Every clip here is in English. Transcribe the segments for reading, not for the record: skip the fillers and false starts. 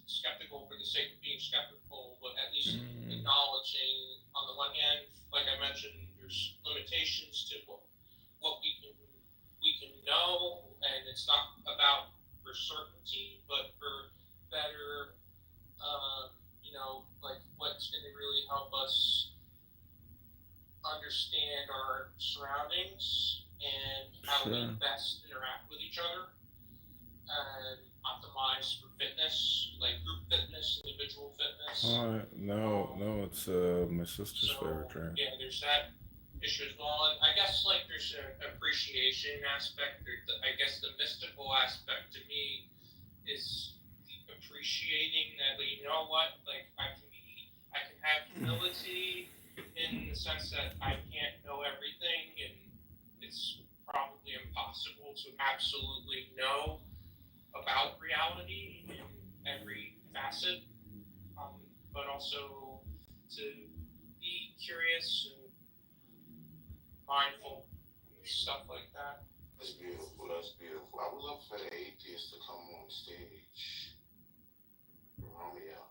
skeptical for the sake of being skeptical, but at least acknowledging, on the one hand, like I mentioned, there's limitations to what we can know, and it's not about for certainty, but for better, like what's going to really help us understand our surroundings and how we best interact with each other and optimize for fitness, like group fitness, individual fitness. No, it's my sister's favorite drink. Yeah, there's that issue as well. And I guess like there's an appreciation aspect, or I guess the mystical aspect to me is appreciating that, you know what, like I can have humility in the sense that I can't know everything, and it's probably impossible to absolutely know about reality in every facet, but also to be curious and mindful and stuff like that. That's beautiful. That's beautiful. I would love for the atheists to come on stage. Romeo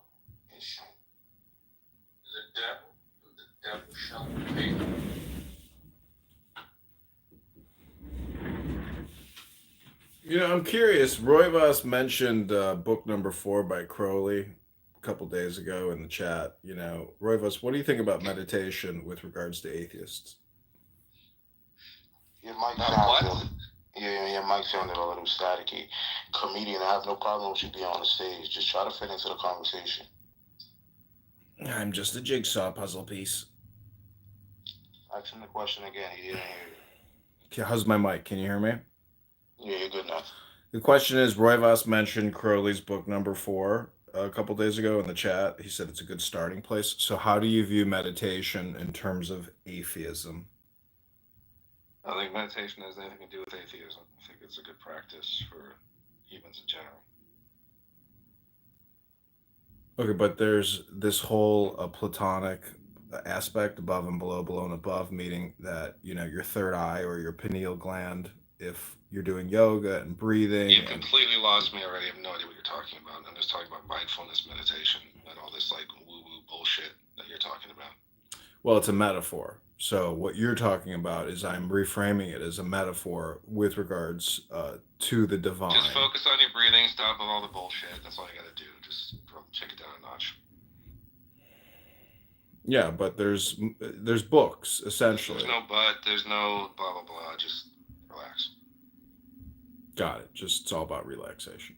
and Shine. The devil shall be paid. I'm curious. Roivas mentioned book number 4 by Crowley a couple days ago in the chat. Roivas, what do you think about meditation with regards to atheists? Your mic sounded, your mic sounded a little staticky. Comedian, I have no problem with you being on the stage. Just try to fit into the conversation. I'm just a jigsaw puzzle piece. Ask him the question again. He didn't hear you. Okay, how's my mic? Can you hear me? Yeah, you're good now. The question is, Roivas mentioned Crowley's book number 4 a couple days ago in the chat. He said it's a good starting place. So how do you view meditation in terms of atheism? I think meditation has anything to do with atheism. I think it's a good practice for humans in general. Okay, but there's this whole Platonic aspect, above and below, below and above, meaning that, your third eye or your pineal gland, if you're doing yoga and breathing. You completely lost me already. I have no idea what you're talking about. I'm just talking about mindfulness meditation and all this like woo-woo bullshit that you're talking about. Well, it's a metaphor. So what you're talking about is I'm reframing it as a metaphor with regards to the divine. Just focus on your breathing, stop with all the bullshit. That's all you got to do. Just check it down a notch. Yeah, but there's books, essentially. There's no but, there's no blah, blah, blah. Just relax. Got it. Just it's all about relaxation.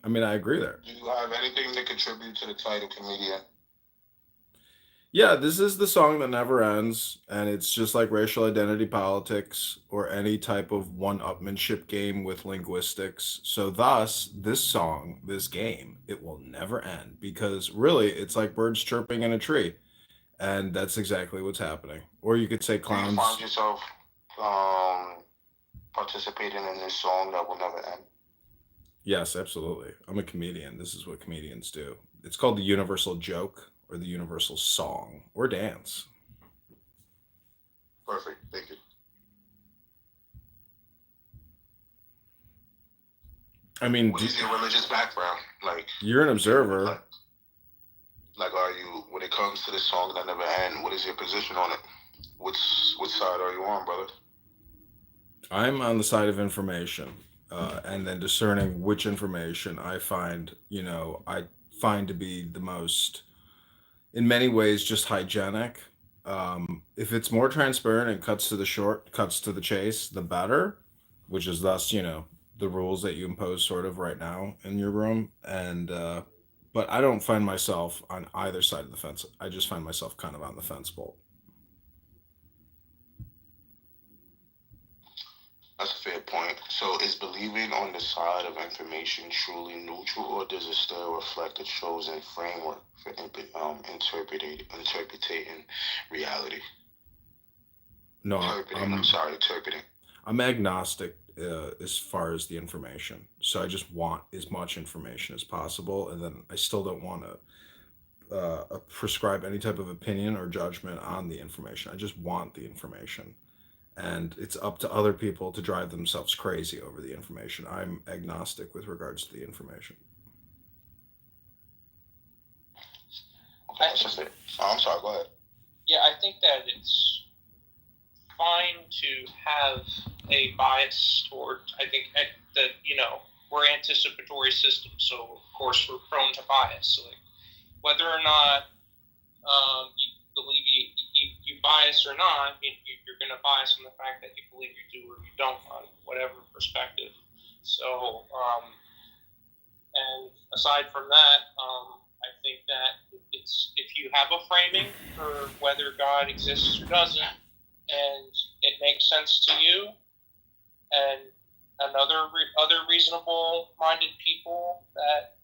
I mean, I agree there. Do you have anything to contribute to the title, comedian? Yeah, this is the song that never ends, and it's just like racial identity politics or any type of one-upmanship game with linguistics. So thus, this song, this game, it will never end because really it's like birds chirping in a tree, and that's exactly what's happening. Or you could say clowns. Do you find yourself participating in this song that will never end? Yes, absolutely. I'm a comedian. This is what comedians do. It's called the universal joke, or the universal song, or dance. Perfect. Thank you. I mean, what is your religious background? Like, you're an observer. Like, are you, when it comes to this song that never ends, what is your position on it? Which side are you on, brother? I'm on the side of information, and then discerning which information I find to be the most, in many ways, just hygienic. If it's more transparent and cuts to the chase, the better, which is thus, the rules that you impose sort of right now in your room. And, but I don't find myself on either side of the fence. I just find myself kind of on the fence pole. That's a fair point. So is believing on the side of information truly neutral, or does it still reflect a chosen framework for interpreting reality? No, interpreting. I'm agnostic as far as the information. So I just want as much information as possible, and then I still don't want to prescribe any type of opinion or judgment on the information. I just want the information. And it's up to other people to drive themselves crazy over the information. I'm agnostic with regards to the information. That's just it. I'm sorry, go ahead. Yeah, I think that it's fine to have a bias toward, I think that, we're anticipatory systems, so of course we're prone to bias. So like, whether or not you believe you bias or not, you're going to bias on the fact that you believe you do or you don't on whatever perspective. So, and aside from that, I think that it's, if you have a framing for whether God exists or doesn't, and it makes sense to you, and other reasonable-minded people that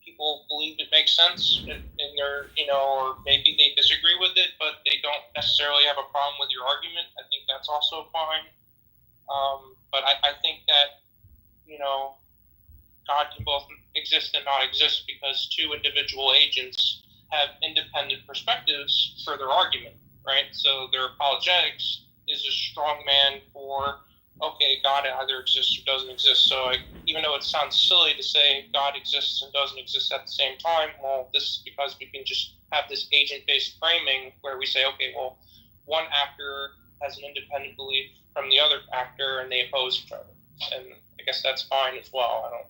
people believe it makes sense in their or maybe they disagree with it, but they don't necessarily have a problem with your argument. I think that's also fine. But I think that God can both exist and not exist because two individual agents have independent perspectives for their argument, right? So their apologetics is a strong man for, okay, God either exists or doesn't exist. So even though it sounds silly to say God exists and doesn't exist at the same time, well, this is because we can just have this agent-based framing where we say, okay, well, one actor has an independent belief from the other actor and they oppose each other. And I guess that's fine as well. I don't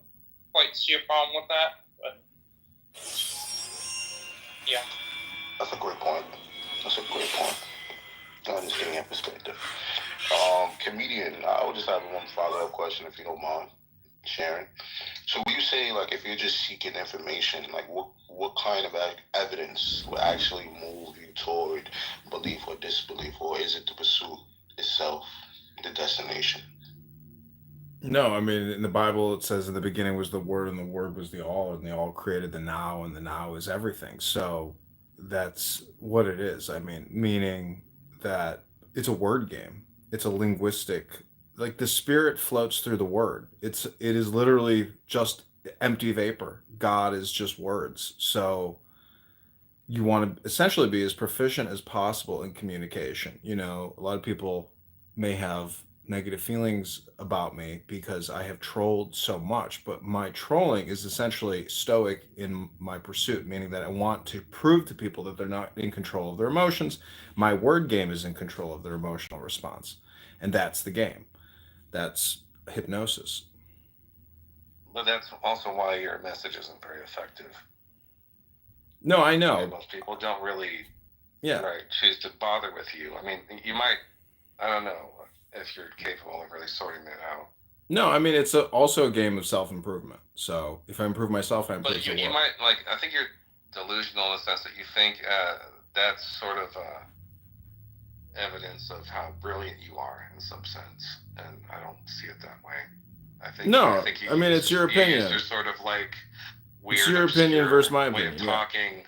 quite see a problem with that, but yeah. That's a great point. I understand your perspective. Comedian, I would just have one follow-up question if you don't mind sharing. So would you say, like, if you're just seeking information, like what kind of evidence will actually move you toward belief or disbelief, or is it the pursuit itself, the destination? No, I mean, in the Bible, it says in the beginning was the Word, and the Word was the All, and the All created the Now, and the Now is everything. So that's what it is. I mean, meaning that it's a word game. It's a linguistic, like the Spirit floats through the Word. It is literally just empty vapor. God is just words. So you want to essentially be as proficient as possible in communication. A lot of people may have negative feelings about me because I have trolled so much, but my trolling is essentially stoic in my pursuit, meaning that I want to prove to people that they're not in control of their emotions. My word game is in control of their emotional response, and that's the game. That's hypnosis. But that's also why your message isn't very effective. No, I know. And most people don't really Yeah. choose to bother with you. I mean, you might, I don't know if you're capable of really sorting that out. No, I mean, it's also a game of self-improvement. So if I improve myself, I improve the world. But you might, I think you're delusional in the sense that you think that's sort of evidence of how brilliant you are in some sense. And I don't see it that way. I mean, it's your opinion. You're sort of like weird, it's your opinion versus my opinion. Way of talking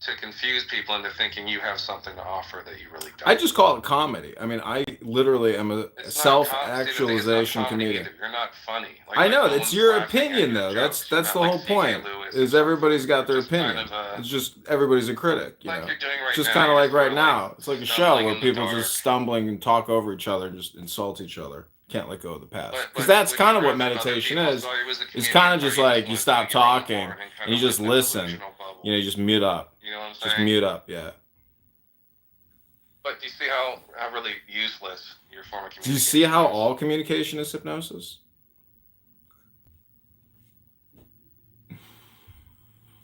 to confuse people into thinking you have something to offer that you really don't. I just call it comedy. I mean, I literally am a self-actualization comedian. You're not funny. I know, it's your opinion, though. That's the whole point. Is everybody's got their opinion. It's just everybody's a critic. Like you're doing right it's just now. kind of like right now. It's like a show where people just stumbling and talk over each other and just insult each other. Can't let go of the past. Because that's kind of what meditation is. It's kind of just like you stop talking and you just listen. You just mute up. You know what I'm saying? Just mute up, yeah. But do you see how really useless your form of communication is? Do you see how all communication is hypnosis?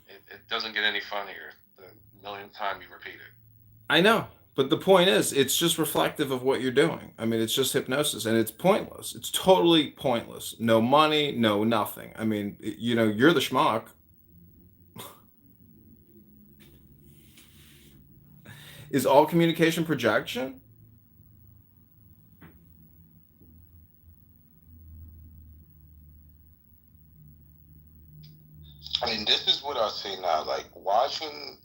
It doesn't get any funnier the millionth time you repeat it. I know. But the point is, it's just reflective of what you're doing. I mean, it's just hypnosis, and it's pointless. It's totally pointless. No money, no nothing. I mean, you're the schmuck. Is all communication projection? I mean, this is what I say now. Like, watching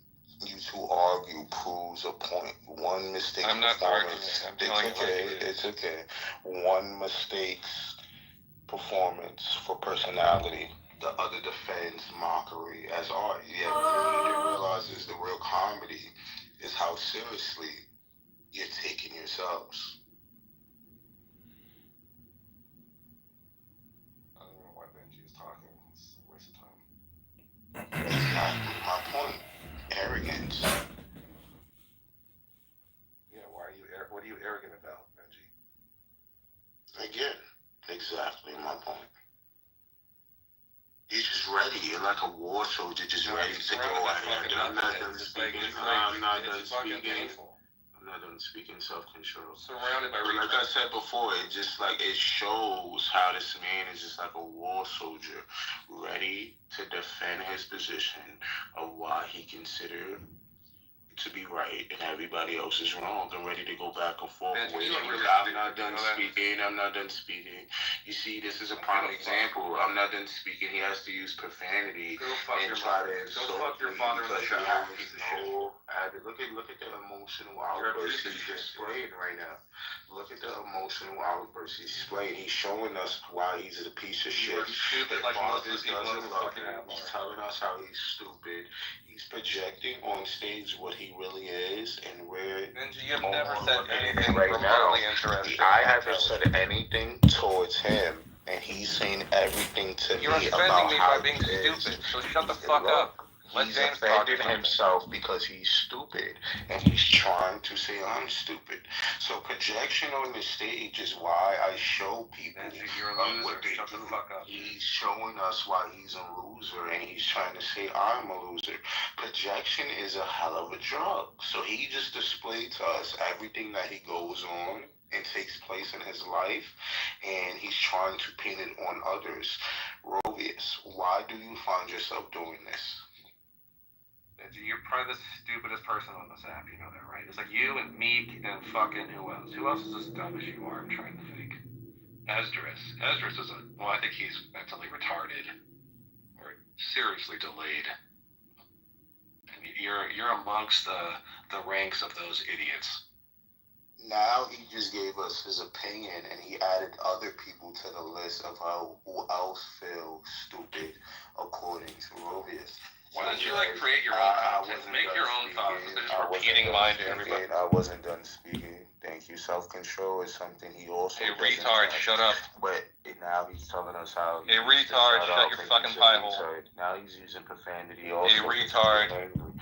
you two argue proves a point. One mistake. I'm not arguing. It's okay. One mistake's performance for personality. The other defends mockery as art. Yeah, what you realize is the real comedy is how seriously you're taking yourselves. I don't know why Benji is talking. It's a waste of time. That's not my point. Arrogant. arrogance. Yeah, what are you arrogant about, Benji? Again, exactly my point. He's just ready. You're like a war soldier, just ready to go ahead. I'm not done speaking. I'm not done speaking. I'm not done speaking self-control. Surrounded by But like I said before, it just like it shows how this man is just like a war soldier, ready to defend his position of why he considered to be right and everybody else is wrong and ready to go back and forth. Man, I'm not done speaking. I'm not done speaking. You see, this is a prime example. I'm not done speaking. He has to use profanity and try to insult your me father in the because shower. he has no. Look at the emotional outburst he's displaying right now. Look at the emotional outburst he's displaying. He's showing us why he's a piece of shit. Stupid like most of the people in the fucking house. He's telling us how he's stupid. He's projecting on stage what he really is and where. Benji, you've never said anything right now. remotely interesting. I haven't said anything towards him, and he's saying everything to You're me offending about me how by being he is. stupid. So shut the fuck up. Let He's James talk offended himself because he's stupid, and he's trying to say I'm stupid. So projection on the stage is why I show people Benji, you're a loser. what they Shut do. the fuck up. He's showing us why he's a loser, and he's trying to say I'm a loser. Projection is a hell of a drug. So he just displayed to us everything that he goes on and takes place in his life, and he's trying to paint it on others. Rovius, why do you find yourself doing this? Benji, you're probably the stupidest person on this app, you know that, right? It's like you and Meek and fucking who else? Who else is as dumb as you are? I'm trying to think. Esdras. Esdras is I think he's mentally retarded. Or seriously delayed. And you're amongst the ranks of those idiots. Now he just gave us his opinion, and he added other people to the list of who else feels stupid according to Rovius. Why don't you create your own content? Make your own thoughts instead of just repeating mine to everybody. I wasn't done speaking. Thank you. Self-control is something he also. Hey retard, shut up. But now he's telling us how. Hey retard, shut your fucking pie hole. Now he's using profanity. Also, hey retard.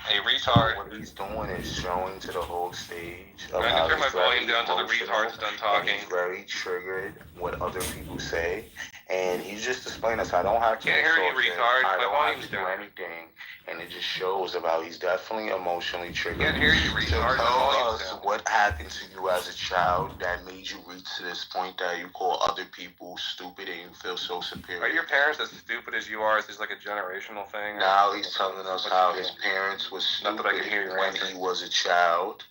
Hey retard. So what he's doing is showing to the whole stage. I can turn my volume down until the retard's done talking. He's very triggered what other people say, and he's just displaying us. I don't have to. Can't hear you, retard. I My don't volume's have to do down. anything, and it just shows about he's definitely emotionally triggered. Can't hear you, retard. So tell us what happened to you as a child that made you reach to this point that you call other people stupid and you feel so superior. Are your parents as stupid as you are? Is this like a generational thing? Now he's telling us how his parents was stupid Not that I can hear your when answer. he was a child.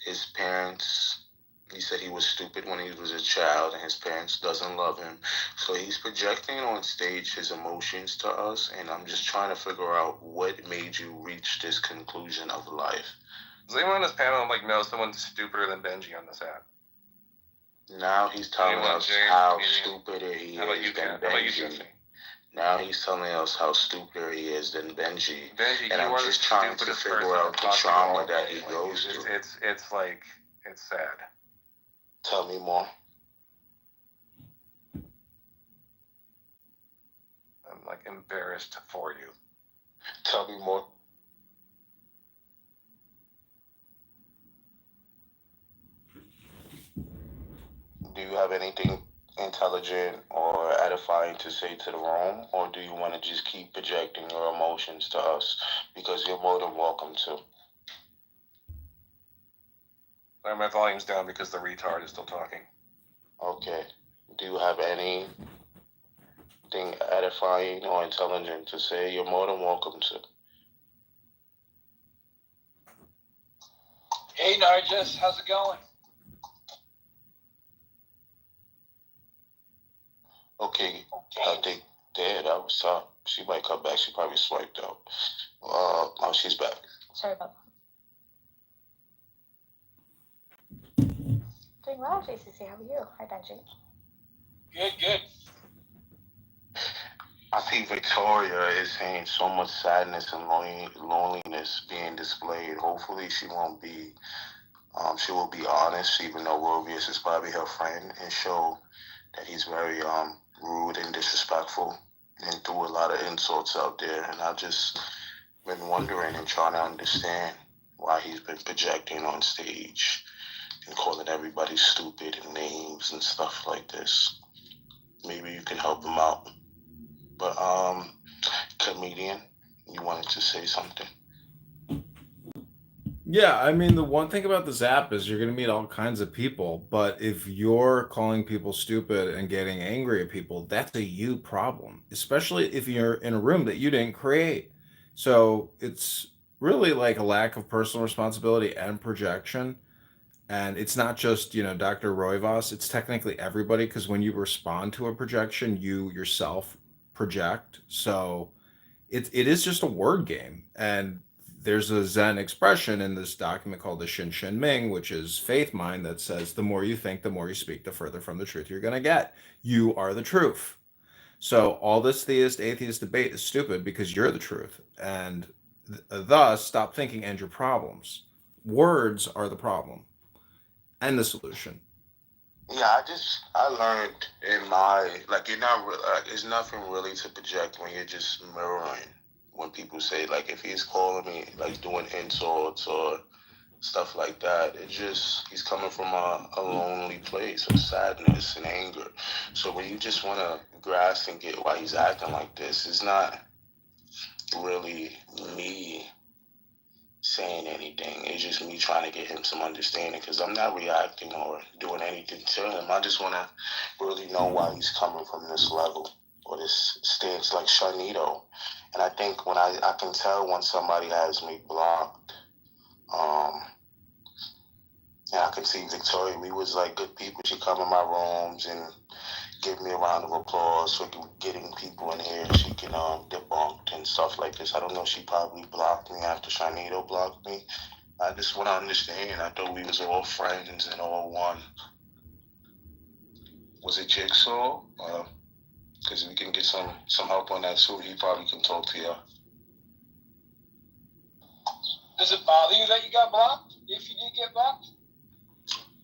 His parents, he said he was stupid when he was a child and his parents doesn't love him. So he's projecting on stage his emotions to us, and I'm just trying to figure out what made you reach this conclusion of life. Does anyone on this panel know someone stupider than Benji on this app? Now he's telling us how stupid he How about you, is than Ken? How about you, Benji. Jesse? Now he's telling us how stupider he is than Benji. Benji, And you I'm are just the trying to stupidest figure person out the trauma that he goes through. It's sad. Tell me more. I'm embarrassed for you. Tell me more. Do you have anything intelligent or edifying to say to the room, or do you want to just keep projecting your emotions to us? Because you're more than welcome to. Sorry, my volume's down because the retard is still talking. Okay. Do you have anything edifying or intelligent to say? You're more than welcome to. Hey, Nargis, how's it going? Okay, I think that was tough. She might come back. She probably swiped out. Oh, she's back. Sorry about that. Doing well, JCC. How are you? Hi, Benji. Good. I think Victoria is saying so much sadness and loneliness being displayed. Hopefully she won't be, she will be honest, even though Rovius is probably her friend, and show that he's very rude and disrespectful and threw a lot of insults out there. And I've just been wondering and trying to understand why he's been projecting on stage and calling everybody stupid and names and stuff like this. Maybe you can help him out. But comedian, you wanted to say something? Yeah, I mean, the one thing about this app is you're going to meet all kinds of people, but if you're calling people stupid and getting angry at people, that's a you problem, especially if you're in a room that you didn't create. So it's really like a lack of personal responsibility and projection. And it's not just, Dr. Roivas, it's technically everybody because when you respond to a projection, you yourself project. So it is just a word game. And there's a Zen expression in this document called the Shin Shin Ming, which is faith mind, that says the more you think, the more you speak, the further from the truth you're going to get. You are the truth. So all this theist atheist debate is stupid because you're the truth. And thus, stop thinking and your problems. Words are the problem and the solution. Yeah, I learned in my, like, you're not, it's nothing really to project when you're just mirroring. When people say, like, if he's calling me, like, doing insults or stuff like that, it just, he's coming from a lonely place of sadness and anger. So when you just want to grasp and get why he's acting like this, it's not really me saying anything. It's just me trying to get him some understanding because I'm not reacting or doing anything to him. I just want to really know why he's coming from this level or this stance like Sharnito. And I think when I can tell when somebody has me blocked, and I can see Victoria, we was like good people. She come in my rooms and give me a round of applause for getting people in here. She can debunk and stuff like this. I don't know. She probably blocked me after Sharnito blocked me. I just want to understand. I thought we was all friends and all one. Was it Jigsaw? Because we can get some help on that too. He probably can talk to you. Does it bother you that you got blocked? If you did get blocked?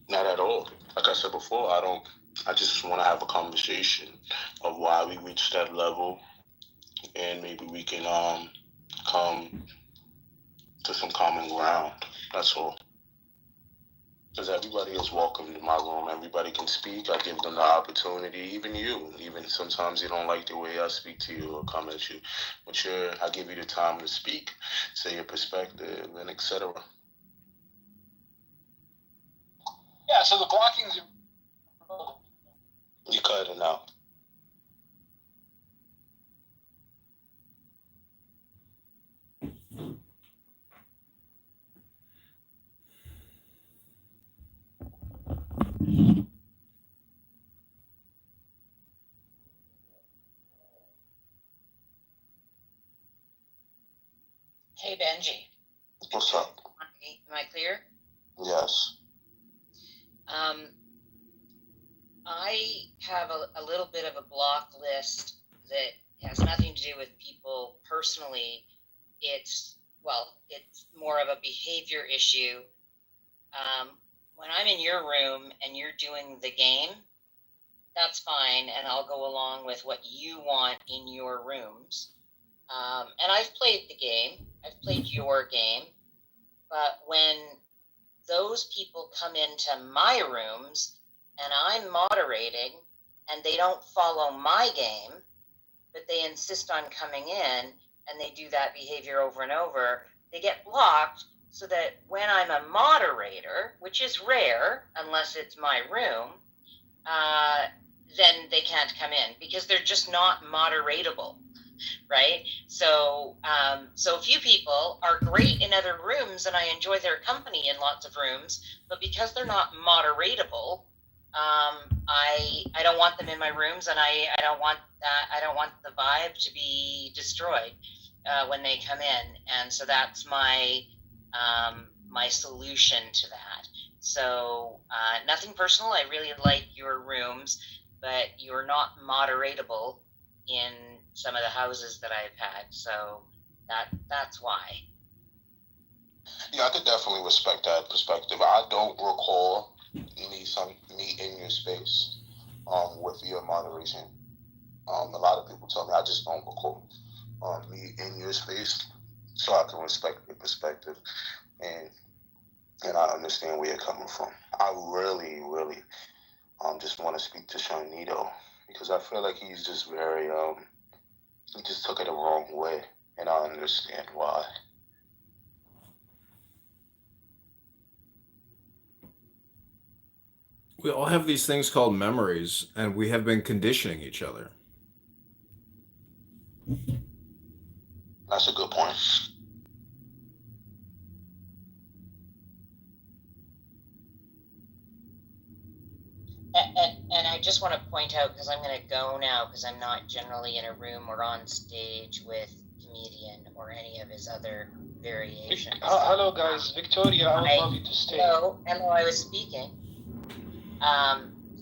Not at all. Like I said before, I just want to have a conversation of why we reached that level, and maybe we can come to some common ground. That's all. Because everybody is welcome in my room. Everybody can speak. I give them the opportunity. Even you. Even sometimes you don't like the way I speak to you or come at you. But I give you the time to speak, say your perspective, and etc. Yeah, so the blocking's... You cut it out. Hey, Benji. What's up? Am I clear? Yes. I have a little bit of a block list that has nothing to do with people personally. It's more of a behavior issue. When I'm in your room and you're doing the game, that's fine, and I'll go along with what you want in your rooms. And I've played the game. I've played your game. But when those people come into my rooms and I'm moderating and they don't follow my game, but they insist on coming in and they do that behavior over and over, they get blocked so that when I'm a moderator, which is rare unless it's my room, then they can't come in because they're just not moderatable. Right? So a few people are great in other rooms and I enjoy their company in lots of rooms, but because they're not moderatable, I don't want them in my rooms, and I don't want the vibe to be destroyed when they come in. And so that's my my solution to that. So nothing personal. I really like your rooms, but you're not moderatable in some of the houses that I've had, so that's why. Yeah, I could definitely respect that perspective. I don't recall me in your space with your moderation. A lot of people tell me I just don't recall me in your space, so I can respect your perspective. and I understand where you're coming from. I really, really just want to speak to Sharnito because I feel like he's just very he just took it the wrong way, and I understand why. We all have these things called memories, and we have been conditioning each other. That's a good point. And I just want to point out, because I'm going to go now, because I'm not generally in a room or on stage with comedian or any of his other variations. Hello, guys. Victoria, I would love you to stay. Hello, I was speaking.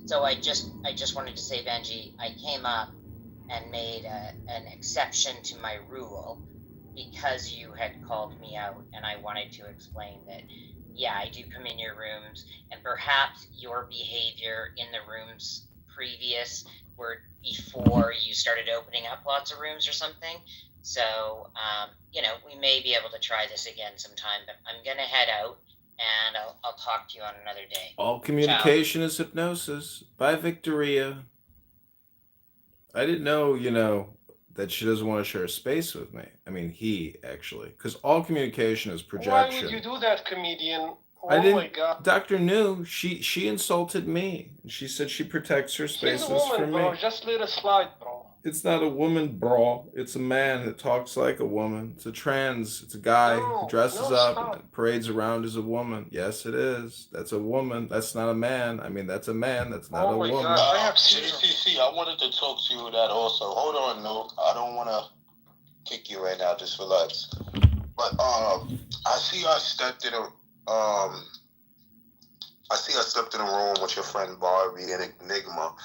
So I just wanted to say, Benji, I came up and made an exception to my rule because you had called me out, and I wanted to explain that, yeah, I do come in your rooms, and perhaps your behavior in the rooms previous were before you started opening up lots of rooms or something. So, we may be able to try this again sometime, but I'm going to head out, and I'll talk to you on another day. All communication is hypnosis. Bye, Victoria. I didn't know, that she doesn't want to share space with me. I mean, he actually, because all communication is projection. Why would you do that, comedian? I didn't. My God. Dr. New, she insulted me. She said she protects her spaces She's a woman, from bro. me. Just let it slide, bro. It's not a woman, bro. It's a man that talks like a woman. It's a guy who dresses up and parades around as a woman. Yes, it is. That's a woman. That's not a man. I mean, that's a man. That's not a woman. God. I have JCC, I wanted to talk to you that also. Hold on, no. I don't want to kick you right now. Just relax. But I see I stepped in a room with your friend Barbie and Enigma,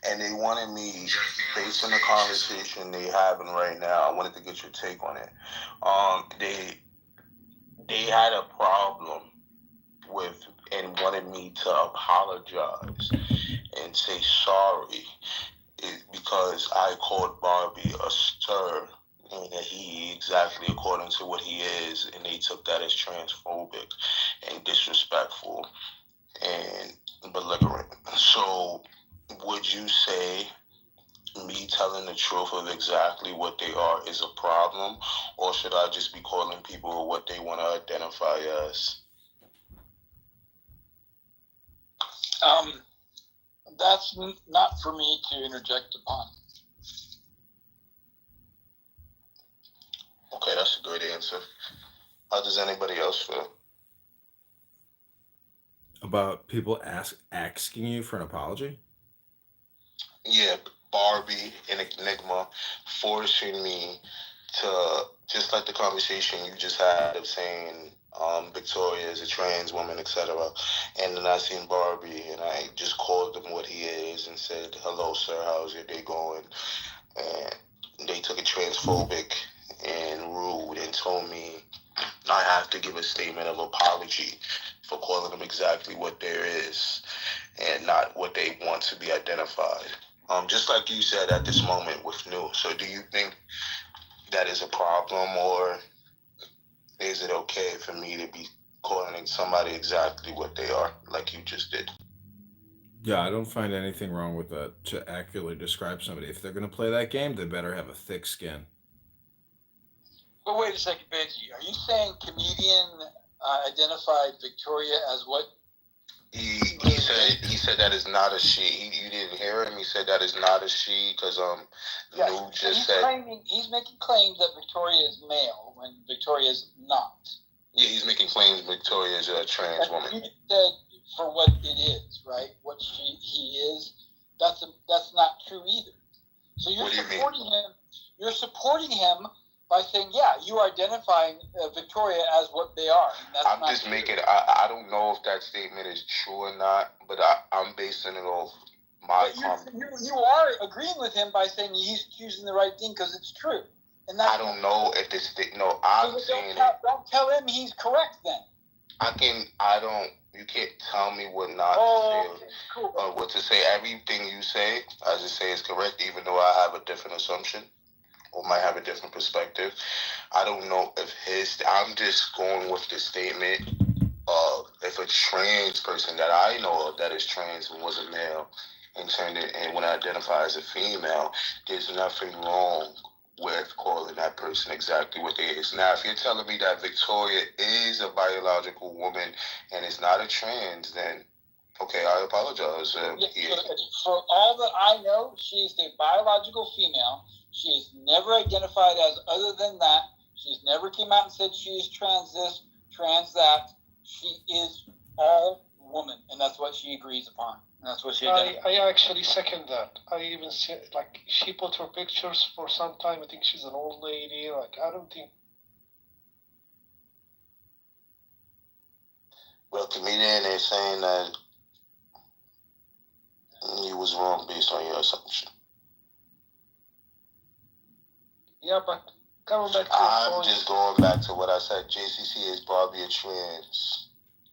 and they wanted me, based on the conversation they having right now, I wanted to get your take on it. They had a problem with and wanted me to apologize and say sorry because I called Barbie a sir, and that he exactly according to what he is, and they took that as transphobic and disrespectful and belligerent. So would you say me telling the truth of exactly what they are is a problem, or should I just be calling people what they want to identify as? That's not for me to interject upon. Okay, that's a great answer. How does anybody else feel? About people asking you for an apology? Yeah, Barbie and Enigma forcing me to, just like the conversation you just had of saying Victoria is a trans woman, etc. And then I seen Barbie and I just called him what he is and said, hello, sir, how's your day going? And they took it transphobic and rude and told me I have to give a statement of apology for calling them exactly what there is and not what they want to be identified. Just like you said at this moment with New. So do you think that is a problem, or is it okay for me to be calling somebody exactly what they are, like you just did? Yeah, I don't find anything wrong with that to accurately describe somebody. If they're going to play that game, they better have a thick skin. But wait a second, Benji. Are you saying comedian identified Victoria as what? He said that is not a she. You didn't hear him. He said that is not a she because Lou just said he's making claims that Victoria is male when Victoria is not. Yeah, he's making claims Victoria is a trans woman. He said for what it is, right? What he is. That's not true either. So you're supporting him. You're supporting him by saying, yeah, you are identifying Victoria as what they are. And that's I'm not just true. making. I don't know if that statement is true or not, but I'm basing it off my comment. You are agreeing with him by saying he's choosing the right thing because it's true. And that's I don't know if this. No, I'm saying it. Don't tell him he's correct then. You can't tell me what not to say. Cool. What to say. Everything you say, I just say is correct, even though I have a different assumption. or might have a different perspective. I don't know if I'm just going with the statement of if a trans person that I know of that is trans and was a male and turned it and when I identify as a female, there's nothing wrong with calling that person exactly what they is. Now, if you're telling me that Victoria is a biological woman and is not a trans, then okay, I apologize. For all that I know, she's a biological female. She's never identified as other than that. She's never came out and said she is trans this, trans that. She is all woman, and that's what she agrees upon. And that's what she identifies. I actually second that. I even see, like, she put her pictures for some time. I think she's an old lady. Like, I don't think. Well, comedian is saying that you was wrong based on your assumption. Yeah, but coming back to I'm just going back to what I said. JCC, is Barbie a trans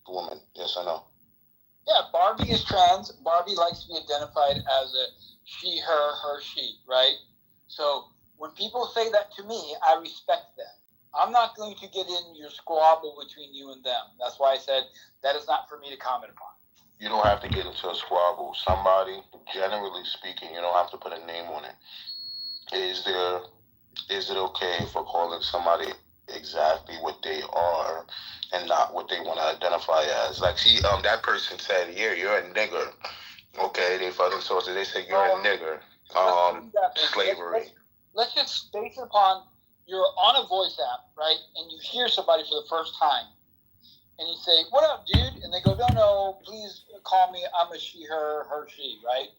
woman? Yes or no? Yeah, Barbie is trans. Barbie likes to be identified as a she, her, she, right? So when people say that to me, I respect them. I'm not going to get in your squabble between you and them. That's why I said that is not for me to comment upon. You don't have to get into a squabble. Somebody, generally speaking, you don't have to put a name on it. Is it okay for calling somebody exactly what they are and not what they want to identify as? Like that person said, yeah, you're a nigger. Okay, they fucking sources. They say you're a nigger. Slavery. Let's just base it upon you're on a voice app, right? And you hear somebody for the first time. And you say, what up, dude? And they go, no, please call me. I'm a she, her, she, right?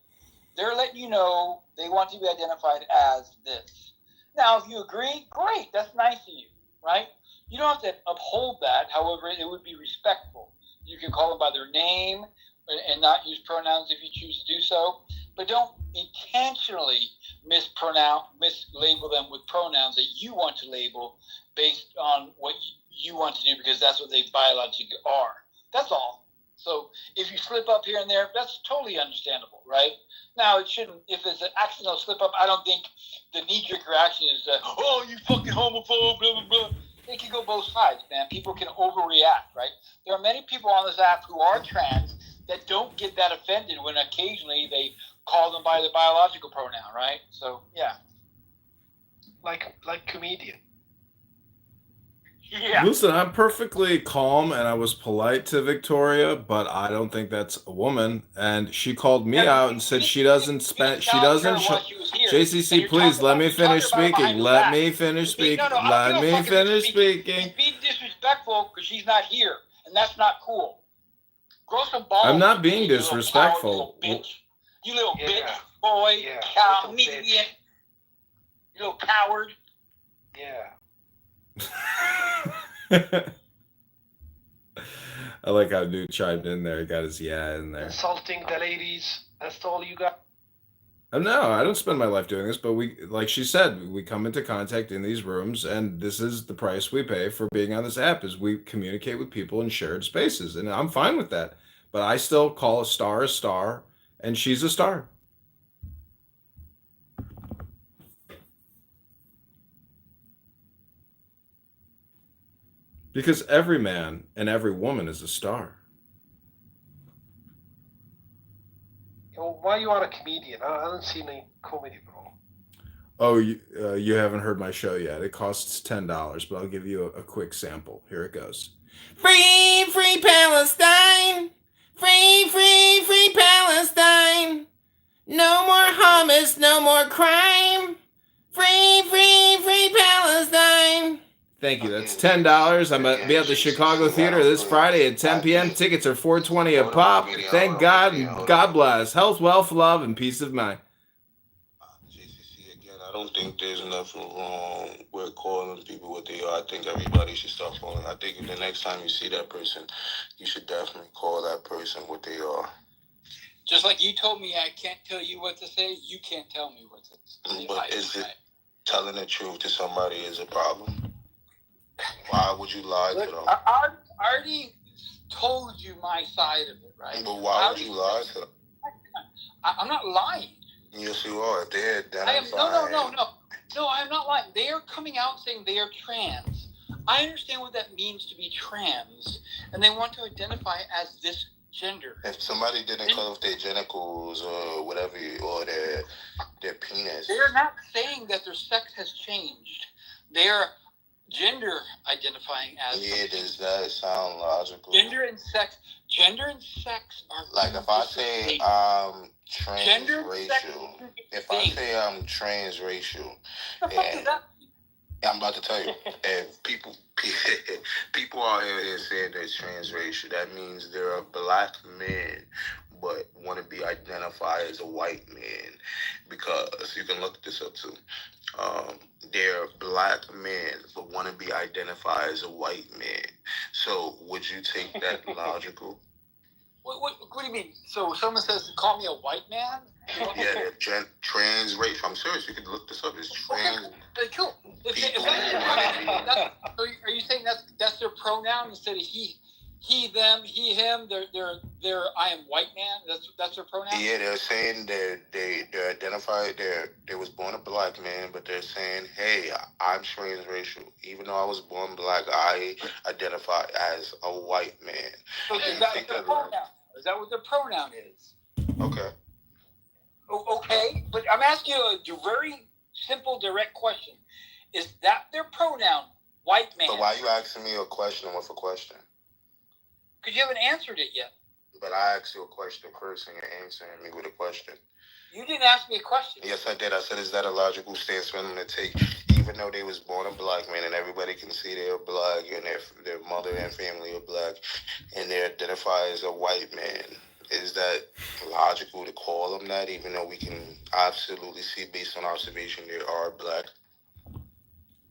They're letting you know they want to be identified as this. Now, if you agree, great. That's nice of you, right? You don't have to uphold that. However, it would be respectful. You can call them by their name and not use pronouns if you choose to do so. But don't intentionally mislabel them with pronouns that you want to label based on what you want to do because that's what they biologically are. That's all. So if you slip up here and there, that's totally understandable, right? Now, it shouldn't, if it's an accidental slip up, I don't think the knee-jerk reaction is, oh, you fucking homophobe, blah, blah, blah. It can go both sides, man. People can overreact, right? There are many people on this app who are trans that don't get that offended when occasionally they call them by the biological pronoun, right? So, yeah. Like comedian. Yeah. Listen, I'm perfectly calm and I was polite to Victoria, but I don't think that's a woman. And she called me out and said she doesn't spend, she doesn't. JCC, please let me finish speaking. Let me finish speaking. Let me finish speaking. Be disrespectful because she's not here, and that's not cool. Grow some balls. I'm not being disrespectful. You little bitch, boy, cow, comedian. You little coward. Yeah. I like how dude chimed in there. He got his yeah in there. Insulting the ladies. That's all you got. No, I don't spend my life doing this, but we, like she said, we come into contact in these rooms, and this is the price we pay for being on this app, is we communicate with people in shared spaces, and I'm fine with that. But I still call a star, and she's a star. Because every man and every woman is a star. Why you are a comedian? I don't see any comedy, bro. Oh, you haven't heard my show yet. It costs $10, but I'll give you a quick sample. Here it goes. Free, free Palestine! Free, free, free Palestine! No more hummus, no more crime! Free, free, free Palestine! Thank you. That's $10. I'm going to be at the Chicago Theater this Friday at 10 p.m. Tickets are $4.20 a pop. Thank God. God bless. Health, wealth, love, and peace of mind. JCC, again, I don't think there's nothing wrong with calling people what they are. I think everybody should start calling. I think the next time you see that person, you should definitely call that person what they are. Just like you told me I can't tell you what to say, you can't tell me what to say. But is it telling the truth to somebody is a problem? Why would you lie to them? I already told you my side of it, right? But why would you lie to them? I'm not lying. Yes, you are. If they're I am. No. No, I'm not lying. They are coming out saying they are trans. I understand what that means to be trans, and they want to identify as this gender. If somebody didn't cut off their genitals or whatever, or their penis, they're not saying that their sex has changed. They're gender identifying as. Yeah, does that sound logical? Gender and sex are like if I say I'm transracial. If I say I'm transracial, and I'm about to tell you, if people out here saying they're transracial, that means they're a black man but want to be identified as a white man, because you can look this up too. They're black men but want to be identified as a white man. So would you take that logical? What do you mean? So someone says, call me a white man? Yeah, they're transracial. I'm serious. You can look this up. It's trans. Okay, cool. So are you saying that's their pronoun instead of he, them, he, him? They're I am white man. That's their pronoun. Yeah, they're saying they're identified. They was born a black man, but they're saying, hey, I'm transracial. Even though I was born black, I identify as a white man. So is that their pronoun? Is that what their pronoun is? Okay. Okay, but I'm asking you a very simple, direct question. Is that their pronoun, white man? But why are you asking me a question with a question? Because you haven't answered it yet. But I asked you a question first, and you're answering me with a question. You didn't ask me a question. Yes, I did. I said, is that a logical stance for them to take, even though they was born a black man and everybody can see they're black and their mother and family are black, and they identify as a white man? Is that logical to call them that, even though we can absolutely see based on observation they are black?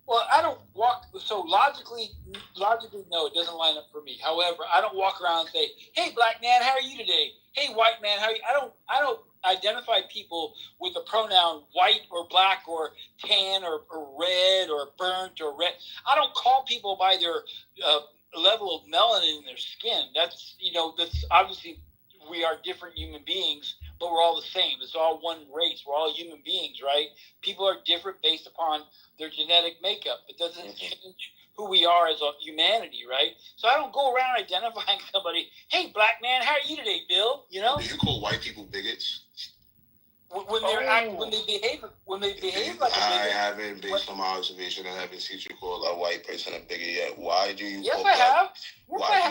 Well, I don't walk, so logically, no, it doesn't line up for me. However, I don't walk around and say, hey, black man, how are you today? Hey, white man, how are you? I don't identify people with the pronoun white or black or tan or red or burnt or red. I don't call people by their level of melanin in their skin. That's obviously we are different human beings, but we're all the same. It's all one race. We're all human beings, right? People are different based upon their genetic makeup. It doesn't change who we are as a humanity, right? So I don't go around identifying somebody, hey, black man, how are you today, Bill? You know? Do you call white people bigots? When they behave like a bigot. I haven't, based on my observation, I haven't seen you call a white person a bigot yet. Why do you call black? Why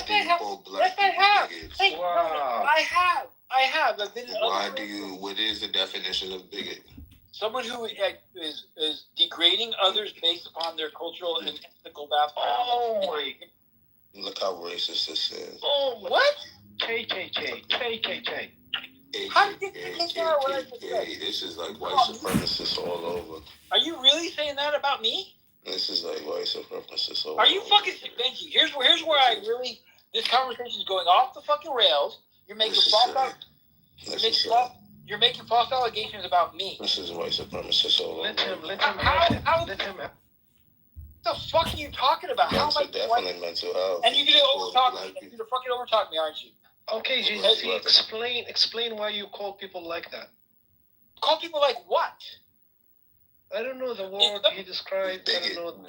do you call black people bigots? Hey, wow. I have. I've been in what is the definition of bigot? Someone who is degrading others based upon their cultural and ethnical background. Oh my! Look how racist this is. Oh, what? KKK. How did you get that? What I just said? This is like white supremacists all over. Are you really saying that about me? This is like white supremacists all over. Are you fucking Benji? Here's where I really this conversation is going off the fucking rails. You're making You're making false allegations about me. This is white supremacists all over. Let him. What the fuck are you talking about? How am I definitely mental health. And you're gonna fucking overtalk me, aren't you? Okay, JC, explain why you call people like that. Call people like what? I don't know the word he described. Bigot. I don't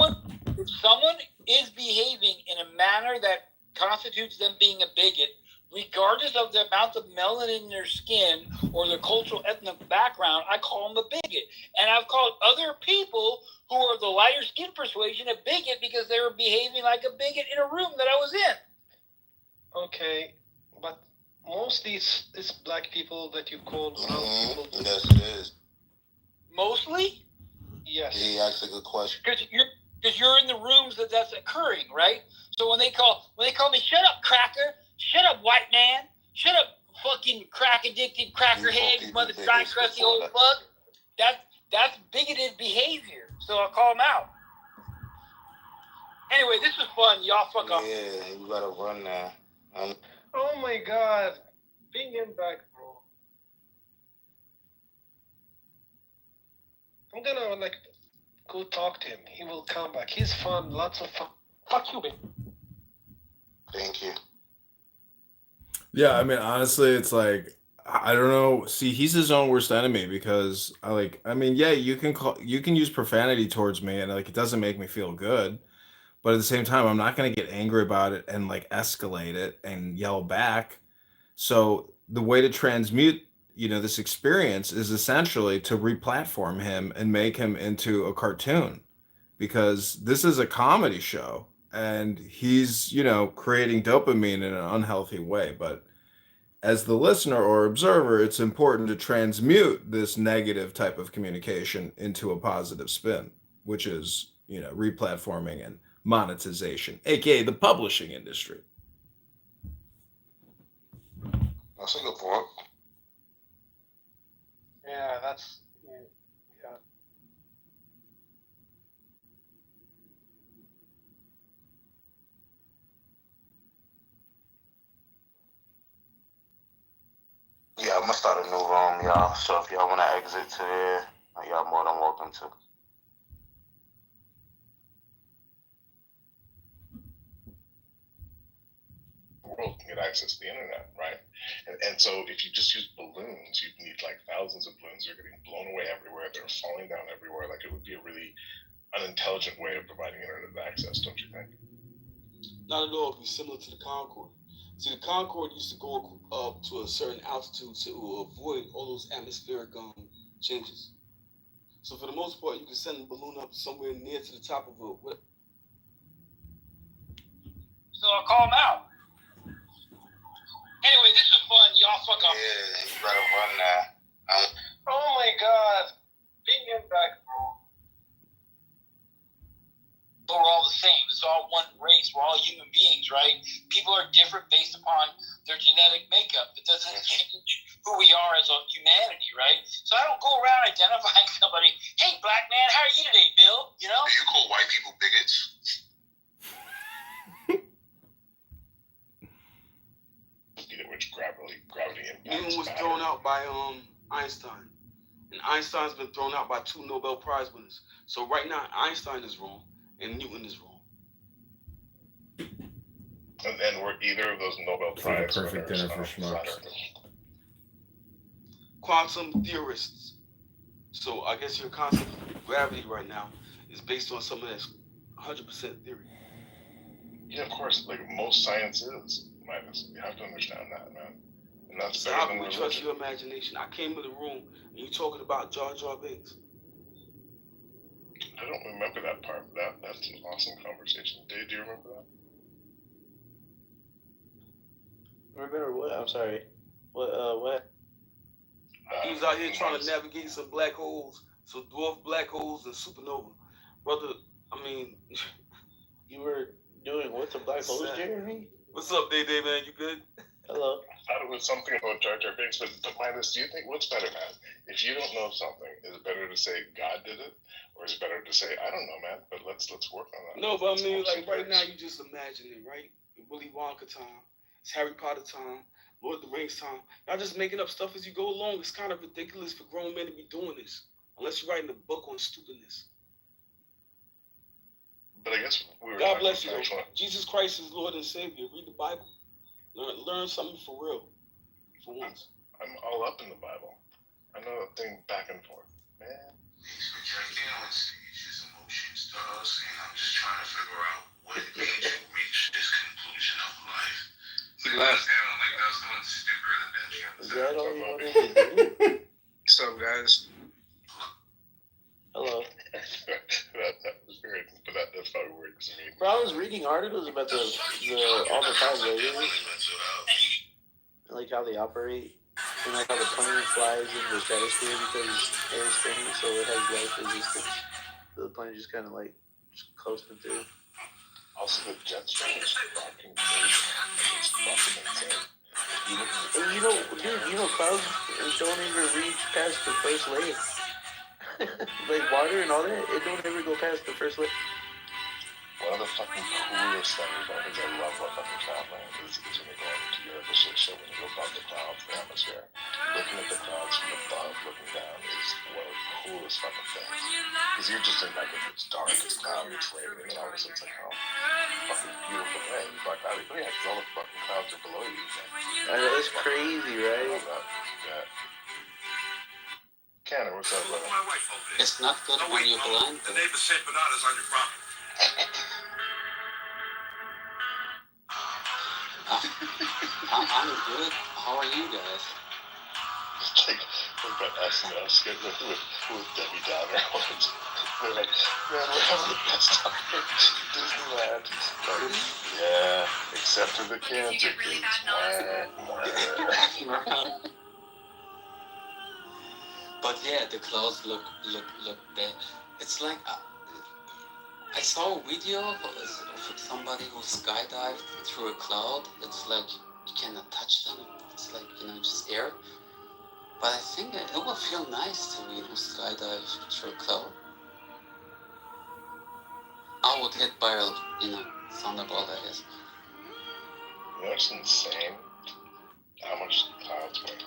know. If someone is behaving in a manner that constitutes them being a bigot, regardless of the amount of melanin in their skin or their cultural ethnic background, I call them a bigot. And I've called other people who are the lighter skin persuasion a bigot because they were behaving like a bigot in a room that I was in. Okay, but mostly it's black people that you call brown people. Yes, it is. Mostly? Yes. He asked a good question. Because you're in the rooms that's occurring, right? So when they call me, shut up, cracker, shut up, white man, shut up, fucking crack addicted, crackerhead, you mother dry crusty old fuck. That's bigoted behavior. So I'll call them out. Anyway, this was fun. Y'all fuck off. Yeah, you gotta run now. Oh my god. Bring him back, bro. I'm gonna go talk to him. He will come back. He's fun, lots of fun. Fuck you, man. Thank you. Yeah, I mean, honestly, it's like I don't know. See, he's his own worst enemy because I mean, yeah, you can use profanity towards me and like it doesn't make me feel good. But at the same time, I'm not going to get angry about it and like escalate it and yell back. So the way to transmute, this experience is essentially to replatform him and make him into a cartoon because this is a comedy show and he's, creating dopamine in an unhealthy way. But as the listener or observer, it's important to transmute this negative type of communication into a positive spin, which is, replatforming and monetization, aka the publishing industry. That's a good point. Yeah, that's yeah. Yeah, I'm gonna start a new room, y'all. So if y'all wanna exit to there, y'all more than welcome to. World can get access to the internet, right? And so if you just use balloons, you need like thousands of balloons. They're getting blown away everywhere. They're falling down everywhere. Like it would be a really unintelligent way of providing internet access, don't you think? Not at all. It'd be similar to the Concorde. See, the Concorde used to go up to a certain altitude to avoid all those atmospheric changes. So for the most part, you can send a balloon up somewhere near to the top of it. So I'll call him out. Anyway, this is fun. Y'all fuck off. Yeah, you better run now. Oh my God, being back, bro. We're all the same. It's all one race. We're all human beings, right? People are different based upon their genetic makeup. It doesn't change who we are as a humanity, right? So I don't go around identifying somebody. Hey, black man, how are you today, Bill? You know? Do you call white people bigots? Which gravity impacts. Newton was thrown out by Einstein, and Einstein's been thrown out by 2 Nobel Prize winners. So right now, Einstein is wrong and Newton is wrong. And were either of those Nobel Prize perfect winners dinner for schmucks. Quantum theorists. So I guess your concept of gravity right now is based on some of that's 100% theory. Yeah, of course. Like most science is, Midas. You have to understand that, man. And that's So better how than can we religion. trust your imagination? I came to the room and you talking about Jar Jar Binks. I don't remember that part. That's an awesome conversation. Dave, do you remember that? Remember what? I'm sorry. What? He was out here trying to navigate some black holes, some dwarf black holes and supernova. Brother, I mean... You were doing what to black holes, Jeremy? What's up, Day, man? You good? Hello. I thought it was something about Jar Jar Binks, but Midas, do you think what's better, man? If you don't know something, is it better to say God did it, or is it better to say I don't know, man? But let's work on that. No, but I mean, like right now, you just imagine it, right? Willy Wonka time, it's Harry Potter time, Lord of the Rings time. Y'all just making up stuff as you go along. It's kind of ridiculous for grown men to be doing this, unless you're writing a book on stupidness. But I guess we were God bless you. Jesus Christ is Lord and Savior. Read the Bible. Learn something for real. For once. I'm all up in the Bible. I know that thing back and forth. Man. He's projecting on stage his emotions to us, and I'm just trying to figure out what made you reach this conclusion of life. Is that all you wanted to do? What's up, guys? Hello. that was weird, but that's probably weird to me. Bro, I was reading articles about the all the five layers, like how they operate, and like how the plane flies in the stratosphere because air is spinning, so it has life resistance. So the plane just kind of like just coasting through. Also, the jet stream is fucking crazy. It's fucking insane. And you know, dude, clouds don't ever reach past the first layer. Like water and all that, it don't ever go past the first layer. One of the fucking coolest things, one of the things I love about fucking traveling is when you're going to Europe or shit show, when you go above the clouds, the atmosphere, looking at the clouds from above, looking down is one of the coolest fucking things. Because you're just in like, it's dark, it's cloudy, it's raining, and all of a sudden it's like, oh, fucking beautiful day. It's like, oh yeah, because all the fucking clouds are below you. I know, it's crazy, right? I love that. Yeah. Cannon, what's up, brother? My wife over there. It's not good when you're blind. The neighbor said Bernardo's on your property. I'm good. How are you guys? It's like that SNL skit with Debbie Downer. They're like, man, we're having the best time at Disneyland. Like, yeah, except for the cancer really kids. But yeah, the clouds look bad. It's like I saw a video of somebody who skydived through a cloud. It's like you cannot touch them. It's like, just air. But I think it will feel nice to, skydive through a cloud. I would hit by a, thunderbolt, I guess. It's insane how much clouds weigh.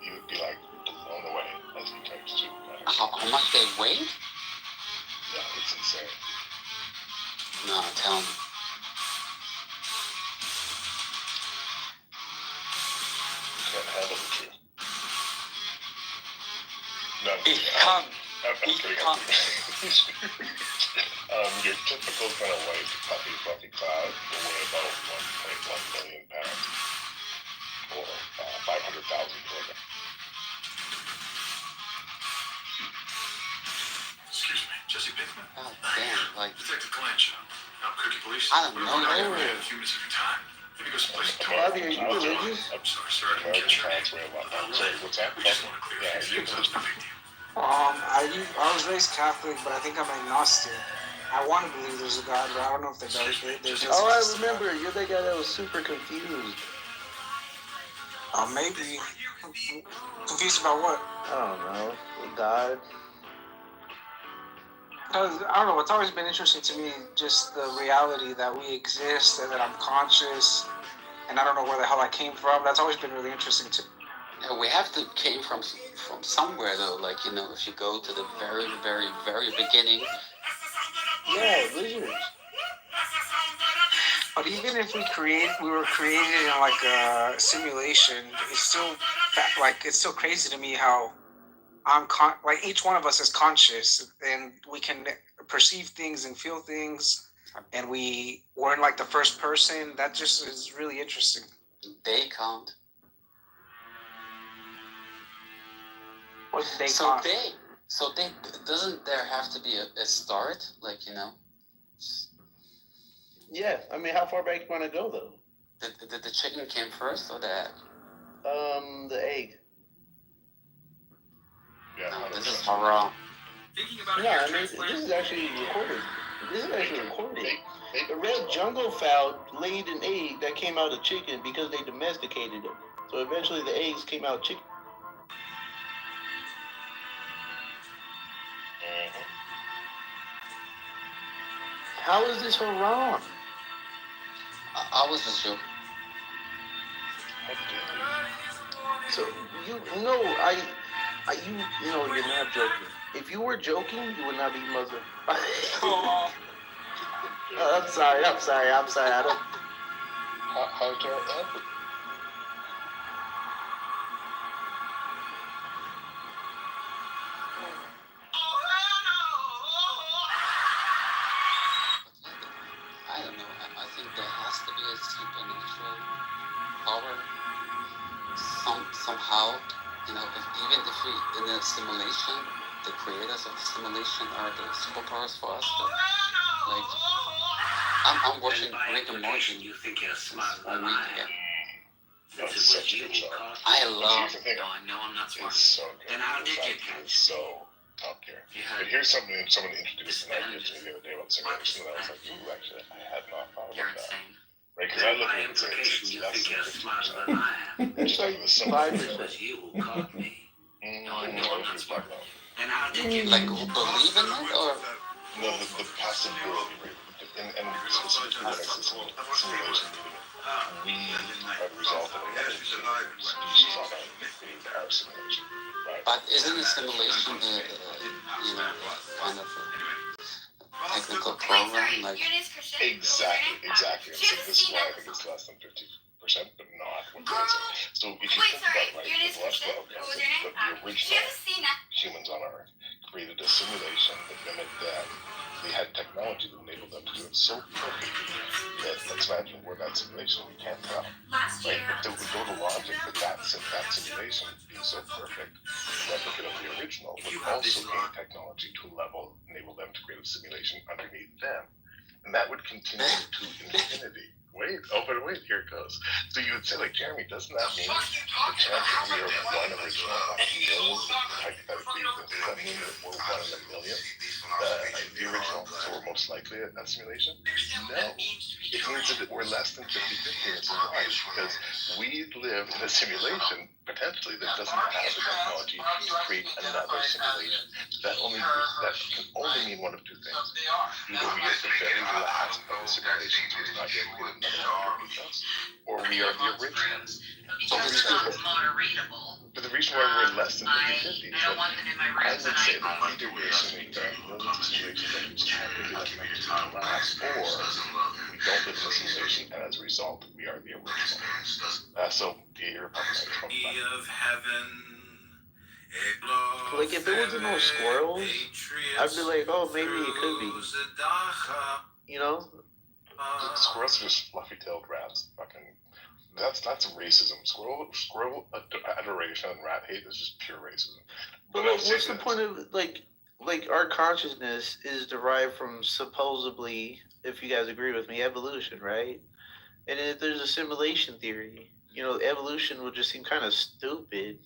You would be like blown away as you text to. How much they weigh? Yeah, it's insane. No, tell me. Can't handle the truth. No, Ich kann. I'm kidding. Your typical kind of white, fluffy cloud will weigh about 1.1 million pounds, or 500,000 kilograms. Excuse me, Jesse Pinkman? Oh, damn, like... Detective Clancy. Albuquerque Police. I don't know. I have a few minutes of your time. Maybe go someplace to talk. Bobby, are you religious? I'm sorry, sir. I didn't catch your name. Sorry, what's that? We just want to clear a few things. No big deal. I was raised Catholic, but I think I'm agnostic. I want to believe there's a God, but I don't know if there's just. Oh, I remember. You're the guy that was super confused. Maybe. Confused about what? I don't know. God. Because, I don't know, it's always been interesting to me, just the reality that we exist and that I'm conscious, and I don't know where the hell I came from. That's always been really interesting to me. Yeah, we have to came from somewhere, though. Like, if you go to the very, very, very beginning. Yeah, lizards. But even if we were created in like a simulation, it's still crazy to me how like each one of us is conscious and we can perceive things and feel things, and we're in like the first person. That just is really interesting. They count. What's they So count? they doesn't there have to be a start, like Yeah, I mean, how far back you want to go though? Did the chicken came first or the egg? The egg. Yeah, No, this is wrong. Yeah, I mean, this is actually recorded. The red jungle fowl laid an egg that came out of chicken because they domesticated them. So eventually the eggs came out chicken. How is this wrong? I was just joking. So you're not joking. If you were joking, you would not be Muslim. I'm sorry. I don't. How to I don't know. I think there has to be a supernatural power. Somehow, even if we in a simulation, the creators of the simulation are the superpowers for us. But, like, I'm watching Rick and Morty. You think you're smarter than I am. That's such a good show. I love. No, I know I'm not smart. It's so good. Then how did you It's so top tier. But here's something someone introduced an idea to me the other day about simulation, and I was like, ooh, actually, I had not thought You're about that. insane. Right, because I look By at it and say implication, it's you less think than you're 50%. smarter than I am. It's like the 5%. You who caught me. No, I know I'm not smart. No, Then how did you Like, who believe in it, or? the possibility, right? And specifically when I say simulation, meaning we are the result of another species on our simulation, right? But isn't a simulation kind of a technical program, like? Exactly. And so this is why I think it's less than 50%, but not when So if you think about it, right, the Westworld, the original humans on Earth created a simulation that mimicked them. They had technology that enabled them to do it so perfectly that, let's imagine we're that simulation, we can't tell. Right? But then we go to logic that that simulation being so perfect, the replicate of the original would also gain technology to a level, enable them to create a simulation underneath them. And that would continue to infinity. Wait, here it goes. So you would say, like, Jeremy, doesn't that mean the chance that we are one original out of millions, hypothetically, does that mean that we're one in a million, the original, so we're most likely a simulation? No. It means that we're less than 50-50, and this is why, because we live in a simulation, potentially, that doesn't have the technology to create another simulation. That can only mean one of two things. Either we are the very last of the simulations who's not yet created another one underneath us, or we are the originals. But the reason why we're less than 50-50 is that I would say that either we're assuming that millions of simulations that we just have to do that to last, or we don't live in a simulation, and as a result, we are the original. So, you're probably Like, if there wasn't no squirrels, I'd be like, oh, maybe it could be. You know? Squirrels are just fluffy-tailed rats. Fucking, that's racism. Squirrel adoration and rat hate is just pure racism. But like, what's the point of like our consciousness is derived from supposedly, if you guys agree with me, evolution, right? And if there's a simulation theory, you know, evolution would just seem kind of stupid.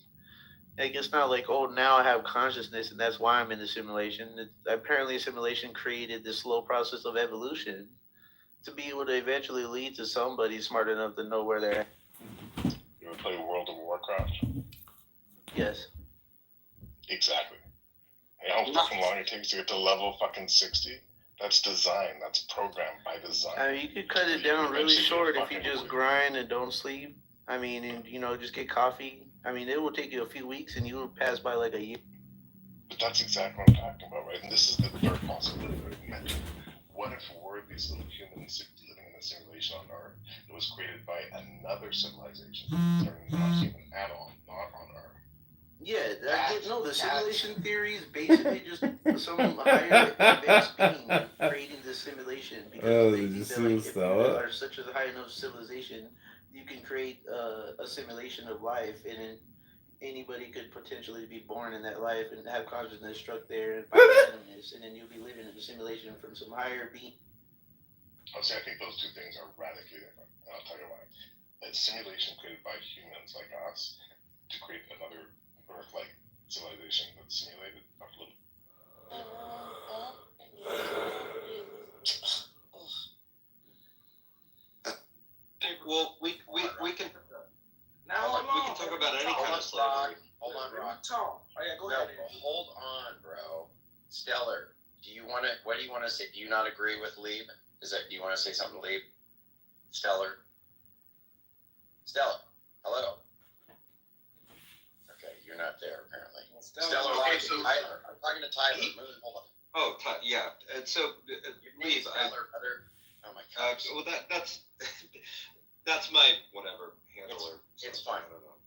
Like, it's not like, oh, now I have consciousness and that's why I'm in the simulation. Apparently, simulation created this slow process of evolution to be able to eventually lead to somebody smart enough to know where they're at. You ever play World of Warcraft? Yes. Exactly. You know how fucking long it takes to get to level fucking 60? That's design. That's programmed by design. I mean, you could cut it down really short if you just grind and don't sleep. I mean, and, you know, just get coffee. I mean, it will take you a few weeks and you will pass by like a year. But that's exactly what I'm talking about, right? And this is the third possibility that I mentioned. What if we're these little humans living in a simulation on Earth that was created by another civilization that are not human at all, not on Earth? Yeah, the simulation theory is basically just some higher advanced being creating this simulation because they think that, like, if you are such a high enough civilization, you can create a simulation of life, and then anybody could potentially be born in that life and have consciousness struck there and find randomness, and then you'll be living in a simulation from some higher being. I think those two things are radically different, and I'll tell you why. A simulation created by humans like us to create another Earth-like civilization that's simulated. Well, we can now we can talk about any kind of slavery. Hold on, Rock. Oh yeah, go ahead. Hold on, bro. Stellar, what do you want to say? Do you not agree with Lieb? Do you want to say something, Lieb? Stellar, hello. Okay, you're not there apparently. Stellar, Okay, so Tyler. I'm talking to Tyler. Hold on. Oh, yeah. And so, Lieb, oh my God. Well, that's my whatever handler. It's fine. I don't know.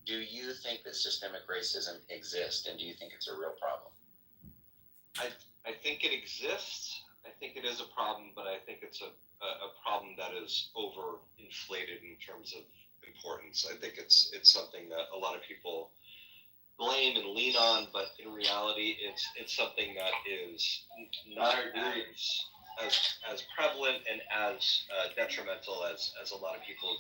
Do you think that systemic racism exists, and do you think it's a real problem? I think it exists. I think it is a problem, but I think it's a problem that is overinflated in terms of importance. I think it's something that a lot of people blame and lean on, but in reality, it's something that is not as prevalent and as detrimental as a lot of people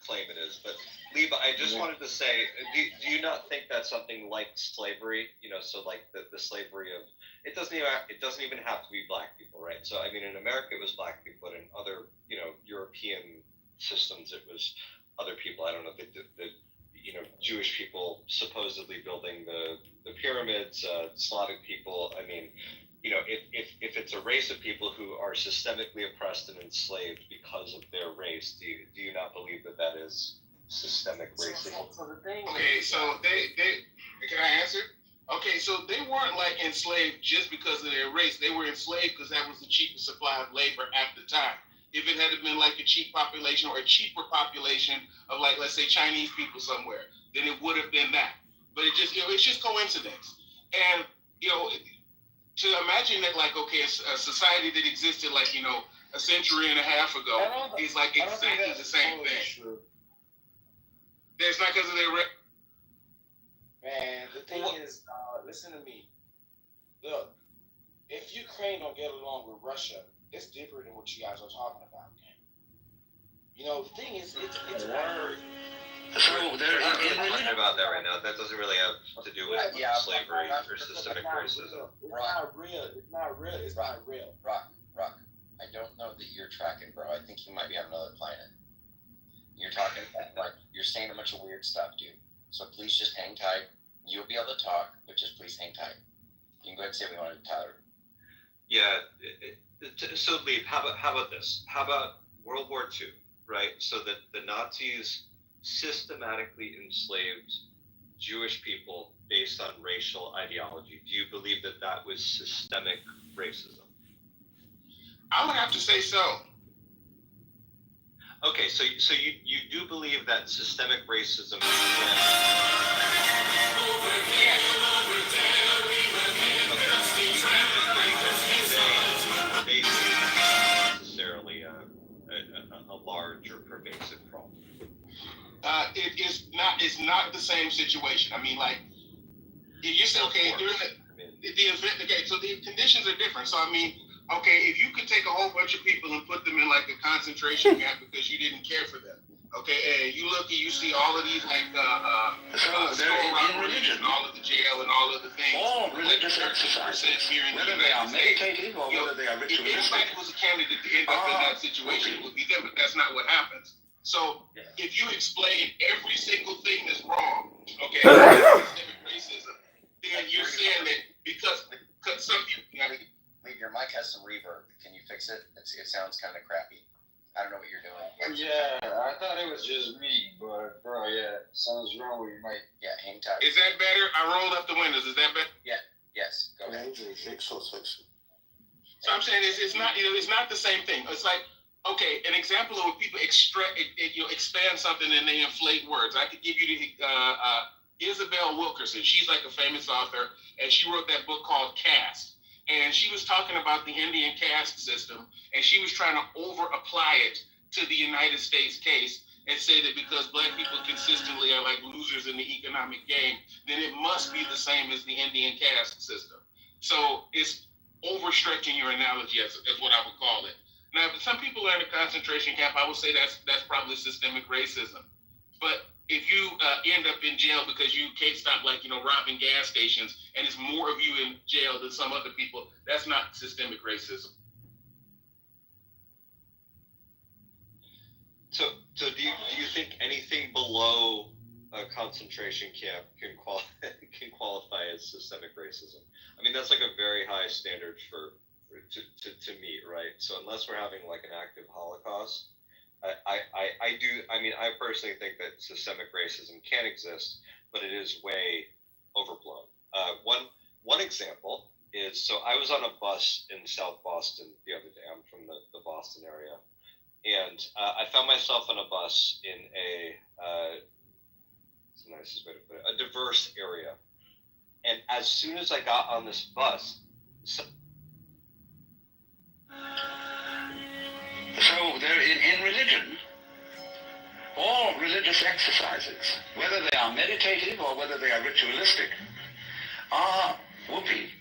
claim it is. But Lieb, I just wanted to say, do you not think that something like slavery, you know, so like the slavery of, it doesn't even have to be black people, right? So I mean, in America it was black people, but in other, you know, European systems it was other people. I don't know, the you know, Jewish people supposedly building the pyramids, Slavic people. I mean, you know, if it's a race of people who are systemically oppressed and enslaved because of their race, do you not believe that is systemic racism? Okay, so they can I answer? Okay, so they weren't like enslaved just because of their race. They were enslaved because that was the cheapest supply of labor at the time. if it had been like a cheap population or a cheaper population of like, let's say Chinese people somewhere, then it would have been that. But it just, it's just coincidence. And, to imagine that like, okay, a society that existed like, a century and a half ago is like exactly the same thing. True. That's not because of their Man, the thing is, listen to me. Look, if Ukraine don't get along with Russia, it's deeper than what you guys are talking about. The thing is, it's word. So they're not talking about that right now. That doesn't really have to do with slavery or systemic racism. It's not real. It's not real. It's not real. Rock. I don't know that you're tracking, bro. I think you might be on another planet. You're talking like you're saying a bunch of weird stuff, dude. So please just hang tight. You'll be able to talk, but just please hang tight. You can go ahead and say what you want to Tyler. Yeah. So, Lee, how about this? How about World War II, right? So that the Nazis systematically enslaved Jewish people based on racial ideology. Do you believe that was systemic racism? I would have to say so. Okay, so you do believe that systemic racism necessarily a large or pervasive problem. It's not the same situation. I mean, like, if you say, okay, during the event, okay, so the conditions are different. So, I mean, okay, if you could take a whole bunch of people and put them in, like, a concentration camp because you didn't care for them, okay, and you look and you see all of these, like, store robberies and all of the jail and all of the things. All religious exercises, whether they are meditative or whether they are ritualistic. If anybody was a candidate to end up in that situation, it would be them, but that's not what happens. So if you explain every single thing that's wrong, okay, systemic racism, then you're saying that because some people. Your mic has some reverb. Can you fix it? It sounds kind of crappy. I don't know what you're doing. Yeah, I thought it was just me, but bro, something's wrong with your mic. Yeah, hang tight. Is that better? I rolled up the windows. Is that better? Yeah. Yes. Go ahead. So I'm saying it's not it's not the same thing. It's like, okay, an example of when people expand something and they inflate words. I could give you the Isabel Wilkerson. She's like a famous author, and she wrote that book called Caste. And she was talking about the Indian caste system, and she was trying to over-apply it to the United States case and say that because black people consistently are like losers in the economic game, then it must be the same as the Indian caste system. So it's overstretching your analogy as what I would call it. Now, if some people are in a concentration camp, I would say that's probably systemic racism. But if you end up in jail because you can't stop, robbing gas stations, and it's more of you in jail than some other people, that's not systemic racism. So do you think anything below a concentration camp can qualify as systemic racism? I mean, that's like a very high standard to meet, right? So unless we're having like an active Holocaust, I personally think that systemic racism can exist, but it is way overblown. One example is, so I was on a bus in South Boston the other day. I'm from the Boston area, and I found myself on a bus in it's the nicest way to put it, a diverse area. And as soon as I got on this bus, So they're in religion, all religious exercises, whether they are meditative or whether they are ritualistic, are whoopee.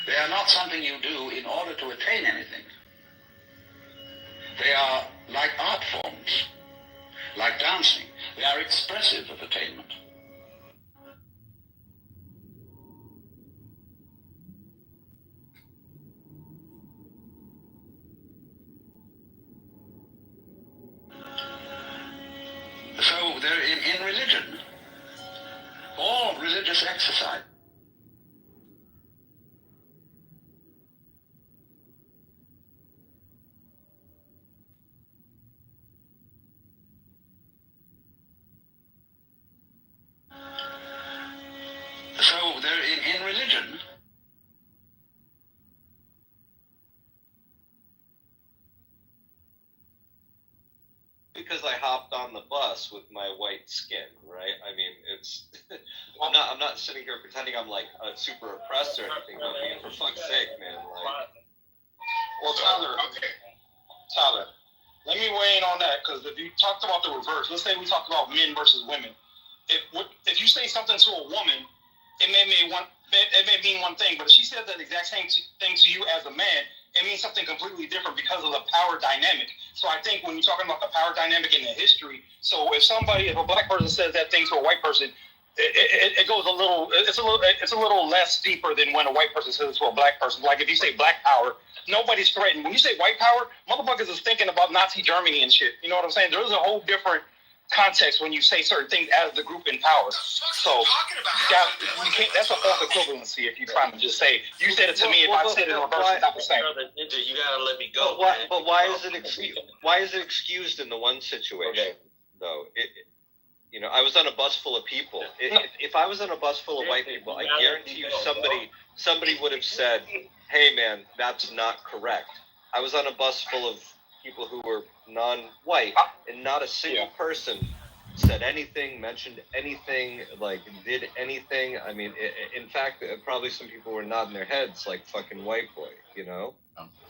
They are not something you do in order to attain anything. They are like art forms, like dancing. They are expressive of attainment. So they're in religion, all religious exercise. So they're in religion. us with my white skin, right? I mean, it's I'm not sitting here pretending I'm like a super oppressed or anything. But I mean, for fuck's sake, man, like. Well, Tyler, let me weigh in on that, because if you talked about the reverse, let's say we talked about men versus women. If you say something to a woman, it may mean one thing, but if she says that exact same thing to you as a man, it means something completely different because of the power dynamic. So I think when you're talking about the power dynamic in the history, so if a black person says that thing to a white person, it goes it's a little less deeper than when a white person says it to a black person. Like if you say black power, nobody's threatened. When you say white power, motherfuckers is thinking about Nazi Germany and shit. You know what I'm saying? There's a whole different context when you say certain things as the group in power. So you can't. That's a false equivalency if you're trying to just say you said it to me. If I said it in reverse, it's not the same. Ninja, you gotta let me go. But why is it excused? Why is it excused in the one situation though? You know, I was on a bus full of people. If I was on a bus full of white people, I guarantee you somebody would have said, "Hey, man, that's not correct." I was on a bus full of people who were non-white, and not a single person said anything, mentioned anything, like did anything. I mean, in fact, probably some people were nodding their heads like fucking white boy, you know?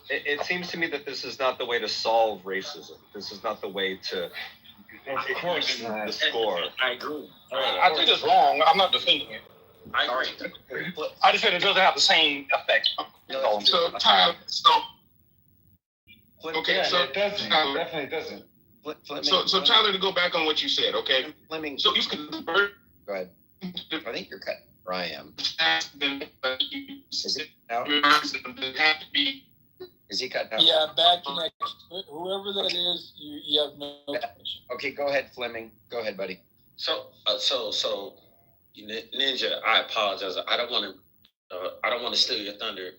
It seems to me that this is not the way to solve racism. This is not the way to the score. I agree. I think it's wrong. I'm not defending it. I just said it doesn't have the same effect. So, Tyler, okay, so it doesn't. It definitely doesn't. So Tyler, to go back on what you said, okay? Fleming. So you can go ahead. I think you're cut. Or I am. Is it out? Is he cut out? Yeah, bad connection. Whoever that is, you have no connection. Okay, go ahead, Fleming. Go ahead, buddy. So Ninja, I apologize. I don't want to steal your thunder,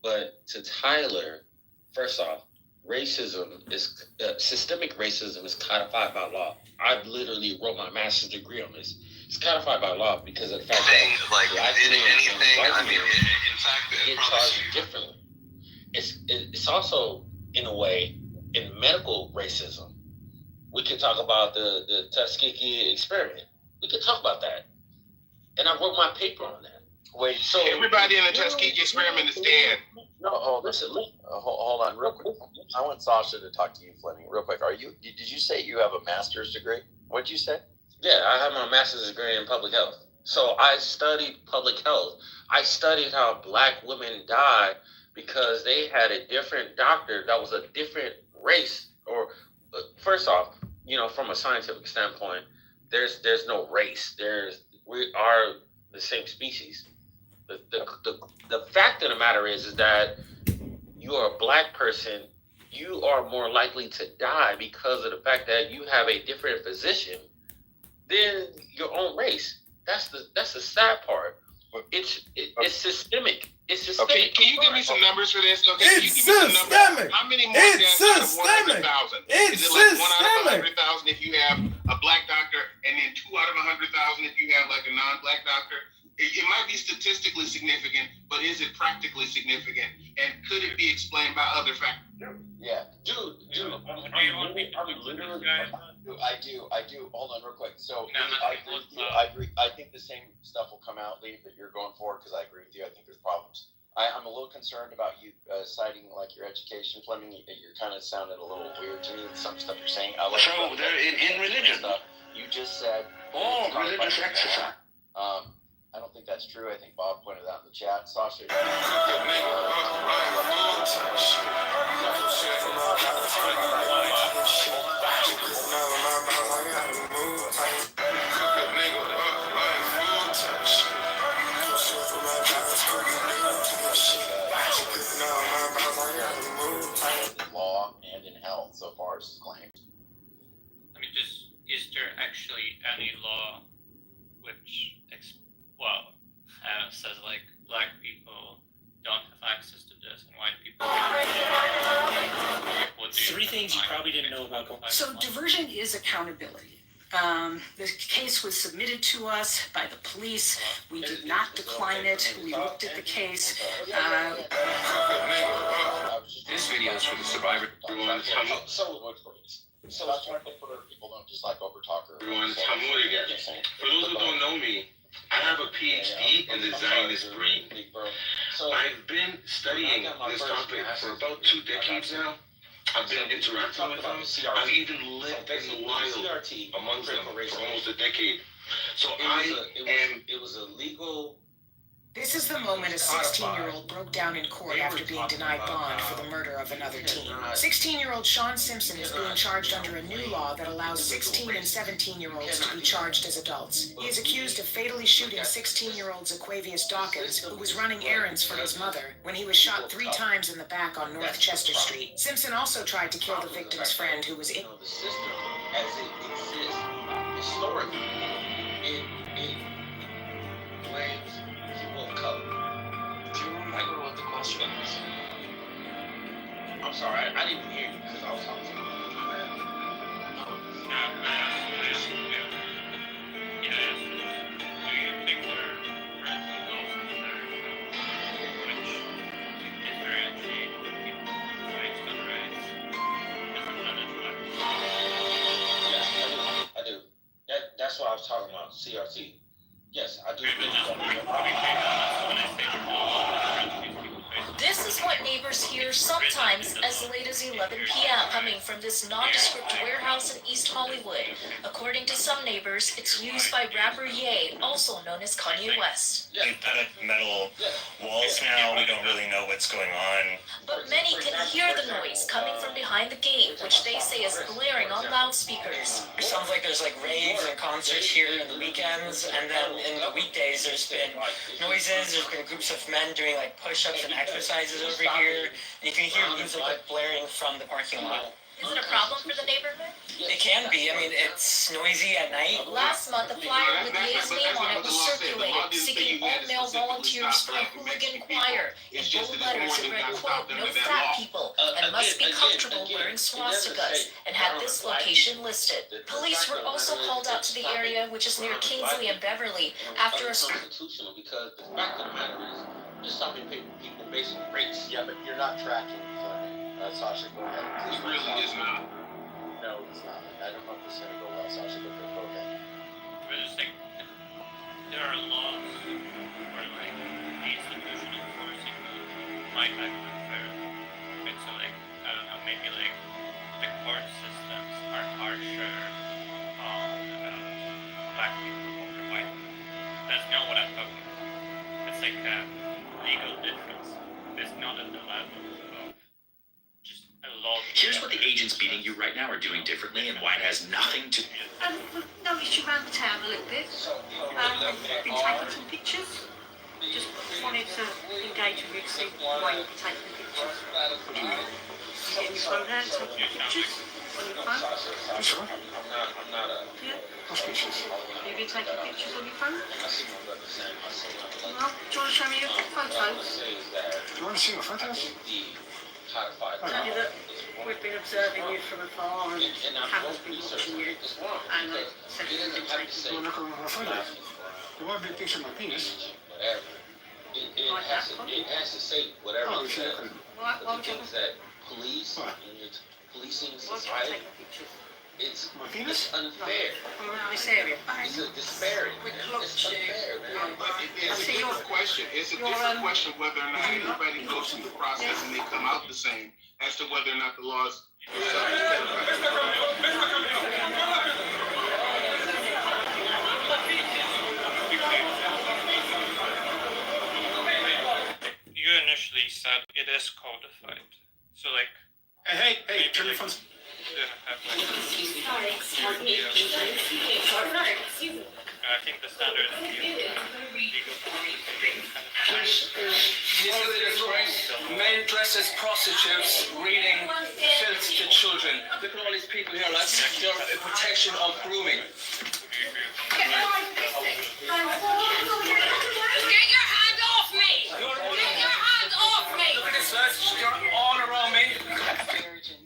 but to Tyler, first off, racism is systemic racism is codified by law. I literally wrote my master's degree on this. It's codified by law because of the fact that like did anything. I mean, in fact, get charged differently. It's also in a way in medical racism. We could talk about the Tuskegee experiment. We could talk about that, and I wrote my paper on that. Wait, so everybody in the Tuskegee experiment is dead. No, hold on, real quick. I want Sasha to talk to you, Fleming, real quick. Did you say you have a master's degree? What did you say? Yeah, I have my master's degree in public health. So I studied public health. I studied how black women die because they had a different doctor that was a different race. Or first off, from a scientific standpoint, there's no race. We are the same species. The fact of the matter is that you are a black person, you are more likely to die because of the fact that you have a different physician than your own race. That's the sad part. It's systemic. It's systemic. Okay, can you give me some numbers for this? Okay, it's systemic. How many more deaths out of 100,000? Is it like 1 out of 100,000 if you have a black doctor, and then 2 out of 100,000 if you have like a non-black doctor? It might be statistically significant, but is it practically significant? And could it be explained by other factors? Yeah, dude. I do. Hold on, real quick. So I agree with you. I think the same stuff will come out, Lee, that you're going forward, because I agree with you. I think there's problems. I'm a little concerned about you citing like your education, Fleming. You're kind of sounding a little weird to me with some stuff you're saying. I like in religion stuff you just said. Oh, religious exercise. I don't think that's true. I think Bob pointed out in the chat. Sasha. Law and in health, so far as claimed. I mean, is there actually any law which says like black people don't have access to this and white people? Three things you probably didn't know about. So diversion is accountability. The case was submitted to us by the police. We did not decline it. We looked at the case. This video is for the survivor. Everyone, so that's why people don't just like over talk. Everyone, Tamur again. For those who don't know me, I have a PhD in the Zionist brain. I've been studying this topic for about 2 decades now. I've been interacting with them. I've even lived in the wild amongst them for almost a decade. So it was a legal. This is the moment a 16-year-old broke down in court after being denied bond for the murder of another teen. 16-year-old Sean Simpson is being charged under a new law that allows 16 and 17-year-olds to be charged as adults. He is accused of fatally shooting 16-year-old Zaquavius Dawkins, who was running errands for his mother, when he was shot 3 times in the back on North Chester Street. Simpson also tried to kill the victim's friend, who was in... The system as it exists historically, it blames people of color. Do you remember what the question was? I'm sorry, I didn't hear you because I was talking to you. That's what I was talking about, CRT. Yes, I do think This is what neighbors hear sometimes as late as 11 p.m. coming from this nondescript warehouse in East Hollywood. According to some neighbors, it's used by rapper Ye, also known as Kanye West. We put up metal walls now. We don't really know what's going on. But many can hear the noise coming from behind the gate, which they say is blaring on loudspeakers. It sounds like there's like raves and concerts here in the weekends, and then in the weekdays there's been noises, there's been groups of men doing like push-ups and exercises over here. You can hear music like blaring from the parking lot. Is it a problem for the neighborhood? It can be. I mean, it's noisy at night. Last month, a flyer with Ye's name on it was circulated, seeking all male volunteers for a hooligan choir. In bold letters, it read, quote, "No fat people, and must be comfortable wearing swastikas," and had this location listed. Police were also called out to the area, which is near Kingsley and Beverly, after a... Constitutional, because the fact of the matter is, you're stopping people based on race. Yeah, but you're not tracking. Sasha, go ahead. It really is not. No, it's not. I don't know if it's going to go well, Sasha, but go ahead. I just think there are laws where, like, the institution enforcing my type of unfair. Right? So, like, I don't know, maybe, like, the court systems are harsher on black people over white people. That's not what I'm talking about. It's like a legal difference. It's not at the level of just a law. Here's what the agents beating you right now are doing differently and why it has nothing to... We've noticed you around the town a little bit. Been taking some pictures. Just wanted to engage with you to see why you're taking the pictures. You get your phone out, taking pictures on your phone. I'm not a... Yeah. Have you been taking pictures on your phone? Well, do you want to show me your photos? Do you want to see your photos? Tell you that we've been observing you from afar and Cameron's been watching you and said you've been taking pictures. You want a big picture of my penis? Whatever. It has to say whatever it says. Why would you that police and it's policing society. It's unfair. Around this area. It's a disparity. It's unfair, man. But it's a different question. It's a different question whether or not everybody goes through the process and they come out the same as to whether or not the laws. You initially said it is codified. So, like... Hey, turn your phones. I think the standard men dressed as prostitutes reading filth to children. Look at all these people here, lads. They're a protection of grooming. Get your hand off me! Get your hand off me! Look at this, lads. They're all around me.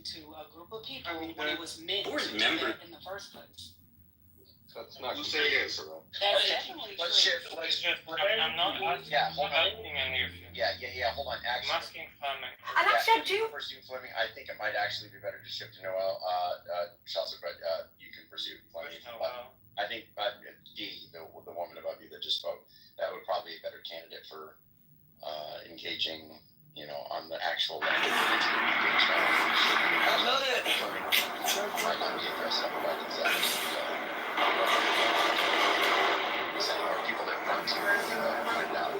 To a group of people when it was meant to do remember that in the first place. not who said it is. That's definitely Let's true. shift. Let's I'm not asking hold on. any of you. Yeah. Hold on. I'm Actually, asking Fleming. And I said too. pursue Fleming. I think it might actually be better to shift to Noel. Chelsea, but you can pursue Fleming. I think Dee, the woman above you that just spoke, that would probably be a better candidate for engaging, on the actual language. I love it. Might not be aggressive, but it's or people that want to put it down.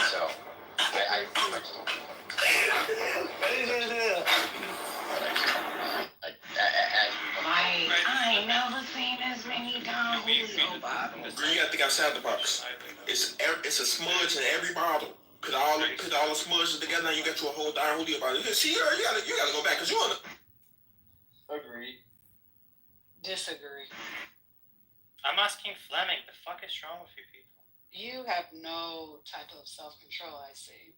So, I just don't I never seen as many dogs. You gotta think outside the box. It's a smudge in every bottle. Put all the smudges together, now you got you a whole Darin hoodie about it. See, you gotta go back because you wanna. Agree. Disagree. I'm asking Fleming, the fuck is wrong with you people? You have no type of self-control, I see.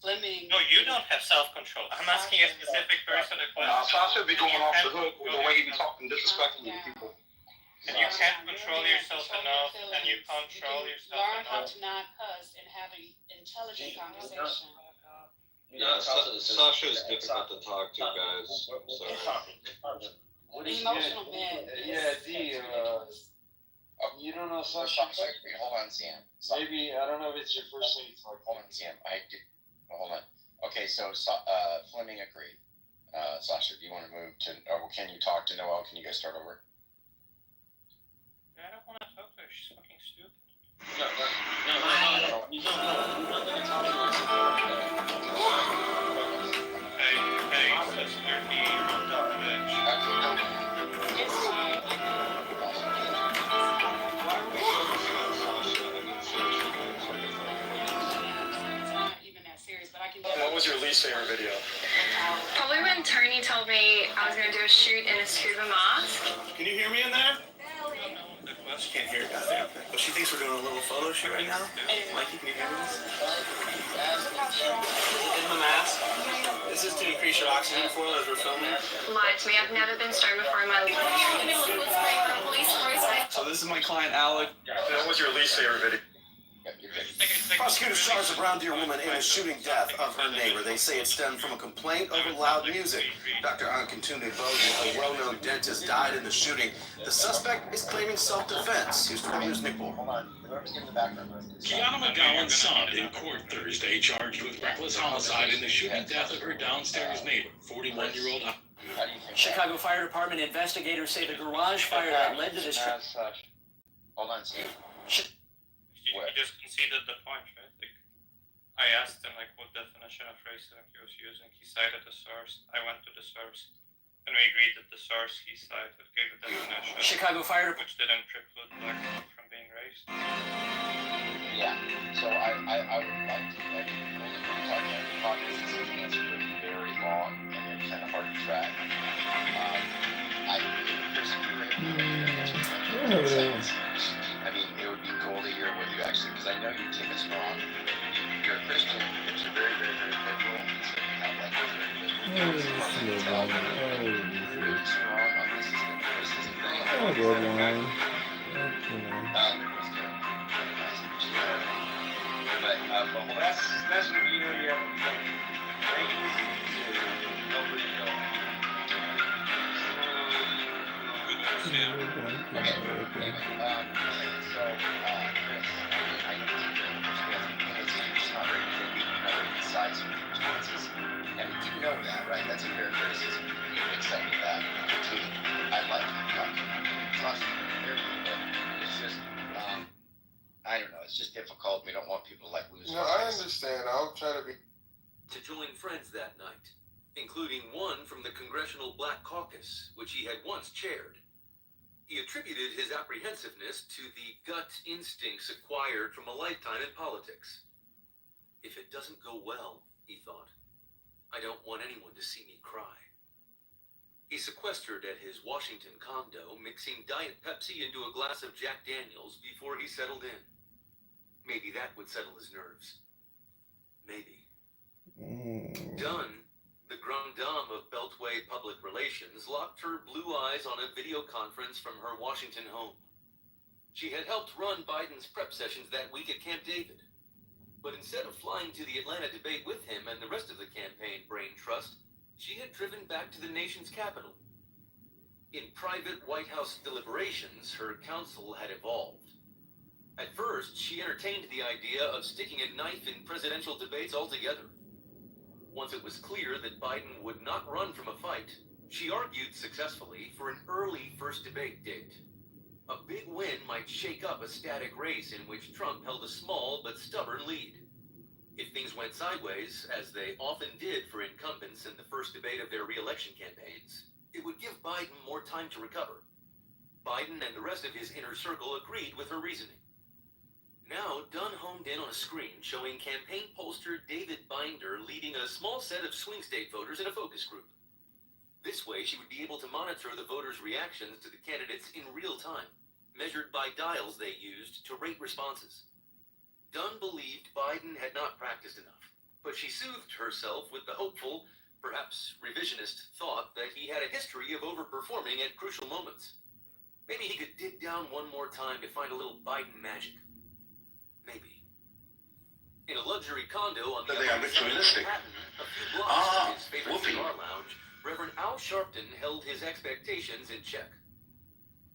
Fleming. No, you don't have self-control. I'm asking a specific person a question. Sasha be going off the hook with the way he be talking disrespectfully to people. And you can't control yourself enough, and you control yourself Learn how enough. to not cuss and have an intelligent conversation. Yeah, Sasha is difficult to talk to, guys. Sorry. Emotional man. You don't know Sasha. Hold on, Sam. Maybe, I don't know if it's your first name. Hold on, Sam. Hold on. Okay, so Fleming agreed. Sasha, do you want to move to, or can you talk to Noel? Can you guys start over? I don't want to talk to her. She's fucking stupid. Hey, sister, you're dumb What was your least favorite video? Probably when Tony told me I was going to do a shoot in a scuba mask. Can you hear me in there? She can't hear it, goddamn. But she thinks we're doing a little photo shoot right now. Mikey, can you hear me? In the mask. This is to increase your oxygen flow as we're filming. Lied to me. I've never been stoned before in my life. So this is my client, Alec. What was your least favorite video? Prosecutors charged a Brown Deer woman in a shooting death of her neighbor. They say it stemmed from a complaint over loud music. Dr. Ankantunde Bogan, a well-known dentist, died in the shooting. The suspect is claiming self-defense. Here's 20 News Nick Bull. Kiana McGowan sobbed in court Thursday, charged with reckless homicide in the shooting death of her downstairs neighbor, 41-year-old. Chicago Fire Department investigators say the garage fire that led to this. Hold on, Steve. You just conceded the point, right? Like, I asked him what definition of racism he was using. He cited the source. I went to the source, and we agreed that the source he cited gave a definition. Chicago Fire Department, which didn't preclude black people from being racist. Yeah. So I would like to talk about this answer would be very long and kind of hard to track. I mean, it would be cool to hear what you actually, because I know you take it strong. You're a Christian, but you're very, very, very liberal. So you have very strong on this thing. But that's what you have and you know that, right? That's a fair criticism. You accept that. I like it. It's not it's just, I don't know. It's just difficult. We don't want people to lose. No, I understand. I'll try to be. To join friends that night, including one from the Congressional Black Caucus, which he had once chaired. He attributed his apprehensiveness to the gut instincts acquired from a lifetime in politics. If it doesn't go well, he thought, I don't want anyone to see me cry. He sequestered at his Washington condo, mixing Diet Pepsi into a glass of Jack Daniels before he settled in. Maybe that would settle his nerves. Maybe. Done The grande dame of Beltway Public Relations locked her blue eyes on a video conference from her Washington home. She had helped run Biden's prep sessions that week at Camp David. But instead of flying to the Atlanta debate with him and the rest of the campaign brain trust, she had driven back to the nation's capital. In private White House deliberations, her counsel had evolved. At first, she entertained the idea of sticking a knife in presidential debates altogether. Once it was clear that Biden would not run from a fight, she argued successfully for an early first debate date. A big win might shake up a static race in which Trump held a small but stubborn lead. If things went sideways, as they often did for incumbents in the first debate of their re-election campaigns, it would give Biden more time to recover. Biden and the rest of his inner circle agreed with her reasoning. Now, Dunn homed in on a screen showing campaign pollster David Binder leading a small set of swing state voters in a focus group. This way, she would be able to monitor the voters' reactions to the candidates in real time, measured by dials they used to rate responses. Dunn believed Biden had not practiced enough, but she soothed herself with the hopeful, perhaps revisionist thought that he had a history of overperforming at crucial moments. Maybe he could dig down one more time to find a little Biden magic. Maybe. In a luxury condo on the upper side of Manhattan, a few blocks from his favorite cigar lounge, Reverend Al Sharpton held his expectations in check.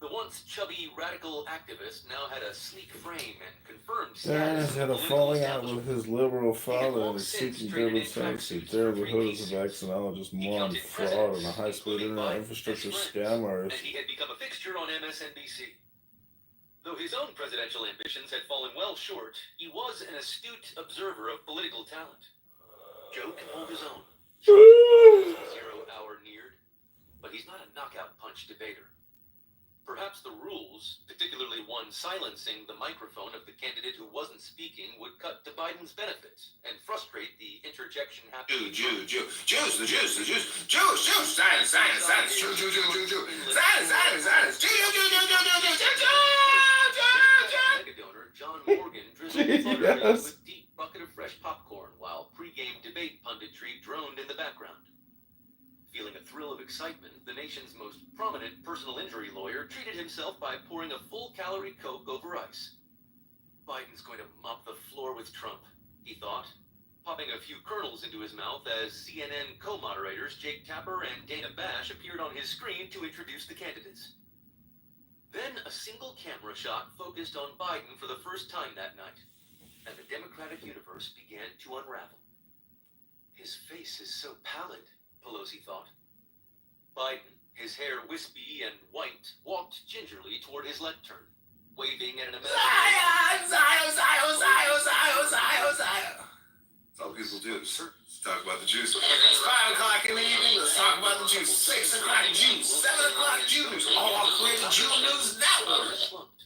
The once chubby radical activist now had a sleek frame and confirmed Darin status has had a falling out with his liberal father and is seeking double sentences. Darin Lahood is a vaccinologist, moron, fraud, and a high-speed internet infrastructure scam artist. And he had become a fixture on MSNBC. Though his own presidential ambitions had fallen well short, he was an astute observer of political talent. Joe can hold his own. The 0 hour neared, but he's not a knockout punch debater. Perhaps the rules, particularly one silencing the microphone of the candidate who wasn't speaking, would cut to Biden's benefit and frustrate the interjection happening. Jews, science, Donor John Morgan drizzled butter into a deep bucket of fresh popcorn while pre-game debate punditry droned in the background. Feeling a thrill of excitement, the nation's most prominent personal injury lawyer treated himself by pouring a full-calorie Coke over ice. Biden's going to mop the floor with Trump, he thought, popping a few kernels into his mouth as CNN co-moderators Jake Tapper and Dana Bash appeared on his screen to introduce the candidates. Then a single camera shot focused on Biden for the first time that night, and the Democratic universe began to unravel. His face is so pallid, Pelosi thought. Biden, his hair wispy and white, walked gingerly toward his lectern, waving at an Zion! That's all people do. Let's talk about the Jews. It's 5 o'clock in the evening. Let's talk about the Jews. 6 o'clock Jews. 7 o'clock Jews. All created Jew News Network. Slumped,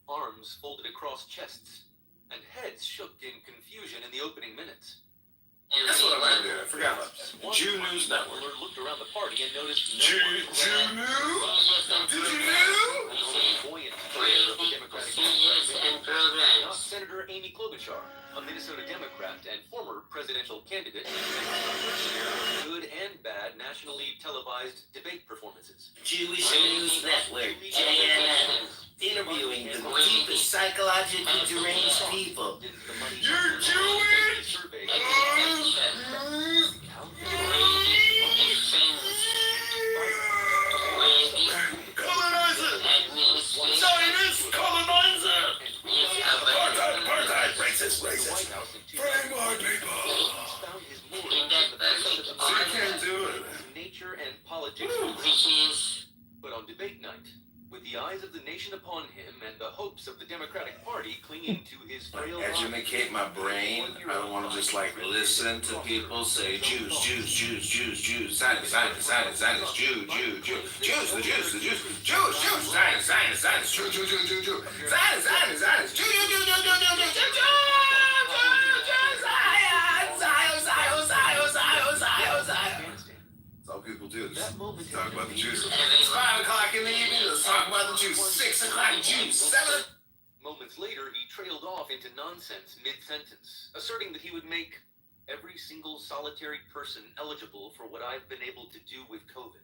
arms folded across chests, and heads shook in confusion in the opening minutes. That's what I did. I forgot about that. Jew News Network. Looked around the party and noticed Jew News? Did you know? Buoyant prayer of the Democratic Party. Not Senator Amy Klobuchar, a Minnesota Democrat and former presidential candidate, and good and bad nationally televised debate performances. Jewish News Network, JNN, interviewing the deepest psychologically deranged people. You're Jewish! Colonizer! Zionist colonizer! Apartheid, racist. Free my people! I can't do it. Nature and politics. But on debate night, with the eyes of the nation upon him and the hopes of the Democratic Party clinging to his frail Educate my brain. I don't want to just listen to people say Jews, Zionist, Jew, Zionist, Jew, Zionist, That's all people do. Talk about the Jews. It's 5 o'clock in the evening. Let's talk about the Jews. 6 o'clock Jews. 7. Moments later, he trailed off into nonsense mid-sentence, asserting that he would make every single solitary person eligible for what I've been able to do with COVID.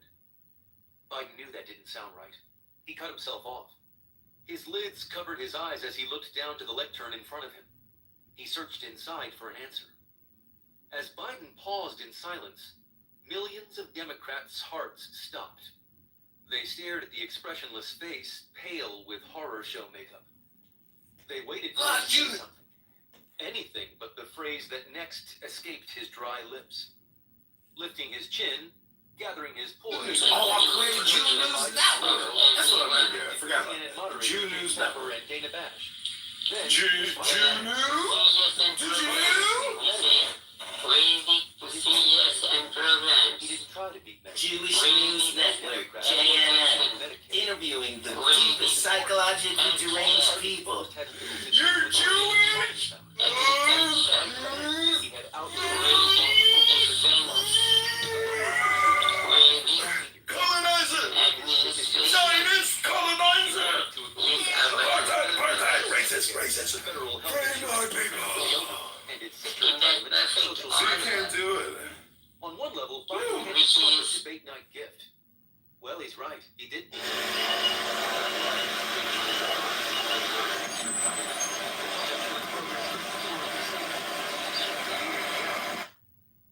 Biden knew that didn't sound right. He cut himself off. His lids covered his eyes as he looked down to the lectern in front of him. He searched inside for an answer. As Biden paused in silence, millions of Democrats' hearts stopped. They stared at the expressionless face, pale with horror show makeup. They waited for him to say something. Anything but the phrase that next escaped his dry lips. Lifting his chin, gathering his poise. Oh, I created Jew News Network. That's what I meant there. I forgot about it. Jew News Network. And Dana Bash. Then, Jew News? he didn't try to beat Medicare. Jewish News Network, JNN, interviewing the deepest psychologically deranged people. You're Jewish? He had Colonizer! Zionist colonizer! Apartheid, racist. Free my people! So you can't do it. On one level, Biden had a debate night gift. Well, he's right. He did.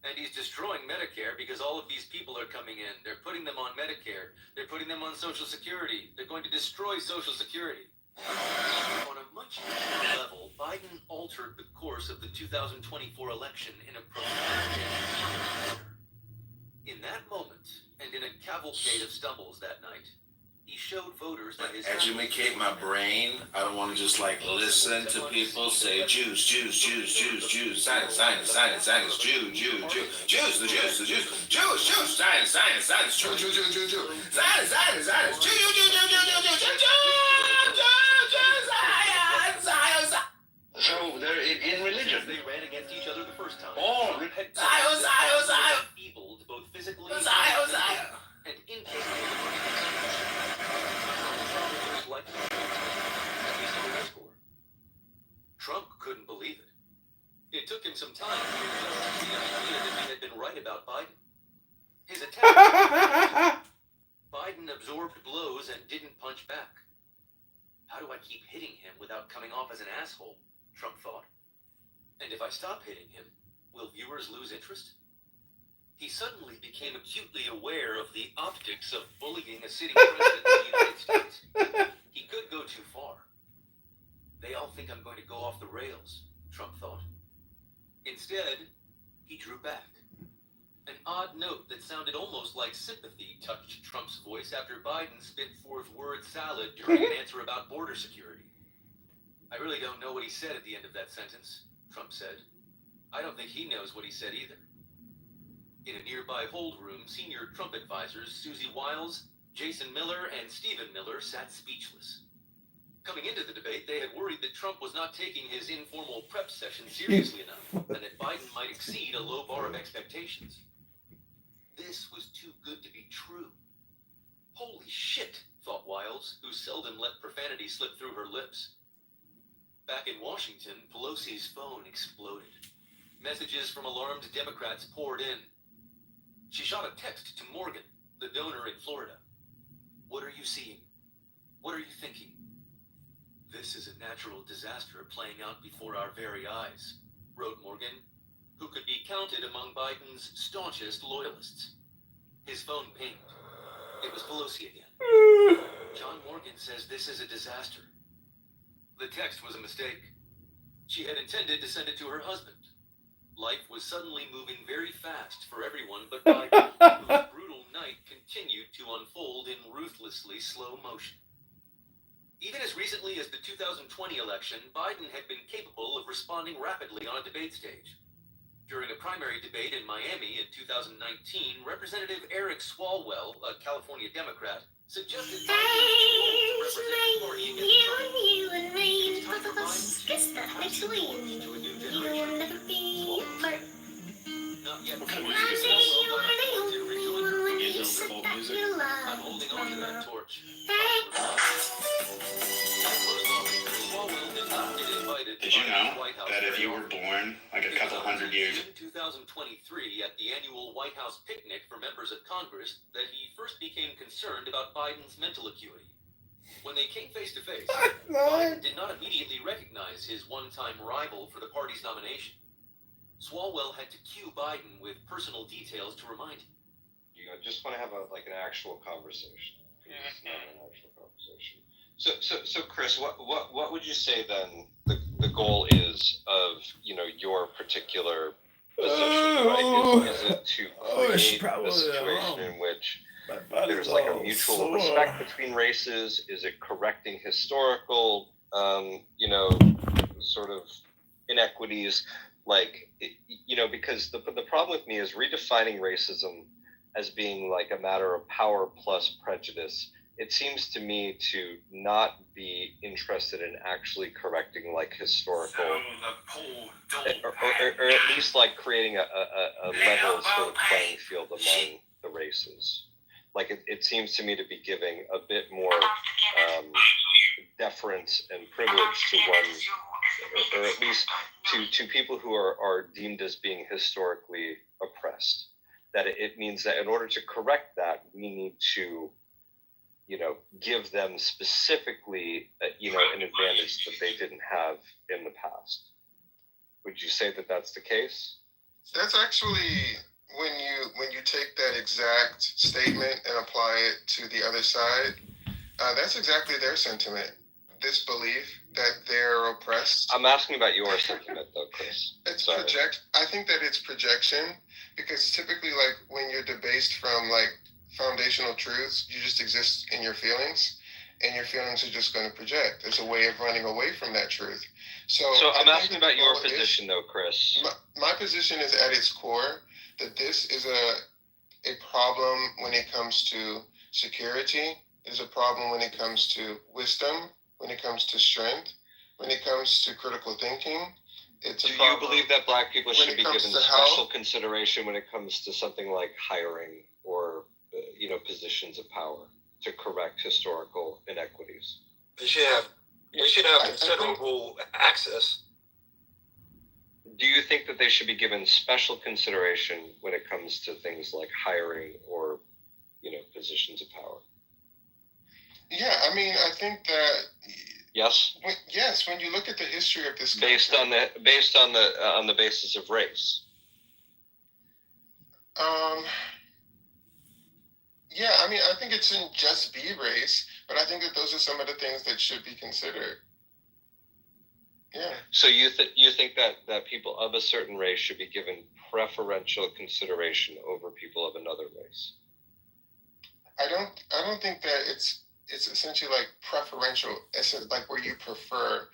And he's destroying Medicare because all of these people are coming in. They're putting them on Medicare. They're putting them on Social Security. They're going to destroy Social Security. On a much deeper level, Biden altered the course of the 2024 election in a profound manner. In that moment, and in a cavalcade of stumbles that night, he showed voters that his... Educate my brain. I don't want to just like listen to people say Jews, science, Jew, Jews, the Jews, science, Jew, So they're in religion. They ran against each other the first time. Oh, Feebled both physically and incapable. Trump couldn't believe it. It took him some time to realize the idea that he had been right about Biden. His attack. Biden absorbed blows and didn't punch back. How do I keep hitting him without coming off as an asshole? Trump thought. And if I stop hitting him, will viewers lose interest? He suddenly became acutely aware of the optics of bullying a sitting president of the United States. He could go too far. They all think I'm going to go off the rails, Trump thought. Instead, he drew back. An odd note that sounded almost like sympathy touched Trump's voice after Biden spit forth word salad during an answer about border security. I really don't know what he said at the end of that sentence, Trump said. I don't think he knows what he said either. In a nearby hold room, senior Trump advisors Susie Wiles, Jason Miller, and Stephen Miller sat speechless. Coming into the debate, they had worried that Trump was not taking his informal prep session seriously enough, and that Biden might exceed a low bar of expectations. This was too good to be true. Holy shit, thought Wiles, who seldom let profanity slip through her lips. Back in Washington, Pelosi's phone exploded. Messages from alarmed Democrats poured in. She shot a text to Morgan, the donor in Florida. What are you seeing? What are you thinking? This is a natural disaster playing out before our very eyes, wrote Morgan, who could be counted among Biden's staunchest loyalists. His phone pinged. It was Pelosi again. John Morgan says this is a disaster. The text was a mistake. She had intended to send it to her husband. Life was suddenly moving very fast for everyone but Biden, whose brutal night continued to unfold in ruthlessly slow motion. Even as recently as the 2020 election, Biden had been capable of responding rapidly on a debate stage. During a primary debate in Miami in 2019, Representative Eric Swalwell, a California Democrat, suggested Biden to represent the party against Trump. It's time for Biden to pass the torch to a new generation. Not yet. What kind of music is that? I'm holding on to that torch. Swalwell did not get invited. Did you know know that if you were born like a couple hundred years in 2023 at the annual White House picnic for members of Congress that he first became concerned about Biden's mental acuity. When they came face to face, Biden did not immediately recognize his one-time rival for the party's nomination. Swalwell had to cue Biden with personal details to remind him. You just want to have an actual conversation. It's not an actual conversation. So Chris, what would you say then the goal is of your particular position? Right? Is it to create a situation in which there's like a mutual respect between races? Is it correcting historical, sort of inequities? Because the problem with me is redefining racism as being like a matter of power plus prejudice. It seems to me to not be interested in actually correcting like historical, or at least like creating a level sort of playing field among the races. Like it seems to me to be giving a bit more deference and privilege to one, or at least to people who are deemed as being historically oppressed. That it means that in order to correct that, we need to, give them specifically, an advantage that they didn't have in the past. Would you say that that's the case? That's actually when you take that exact statement and apply it to the other side. That's exactly their sentiment. This belief that they're oppressed. I'm asking about your sentiment, though, Chris. I think that it's projection, because typically, like when you're debased from like foundational truths, you just exist in your feelings, and your feelings are just going to project. There's a way of running away from that truth. So I'm asking about your position, though, Chris. My position is at its core that this is a problem when it comes to security. It's a problem when it comes to wisdom, when it comes to strength, when it comes to critical thinking. Do you believe that Black people should be given special consideration when it comes to something like hiring or, positions of power to correct historical inequities? We should have considerable access. Do you think that they should be given special consideration when it comes to things like hiring or, positions of power? Yeah, I mean, I think that. Yes. When you look at the history of this country, based on the basis of race. Yeah, I mean, I think it shouldn't just be race, but I think that those are some of the things that should be considered. Yeah. So you think that people of a certain race should be given preferential consideration over people of another race? I don't think that it's essentially like preferential, like where you prefer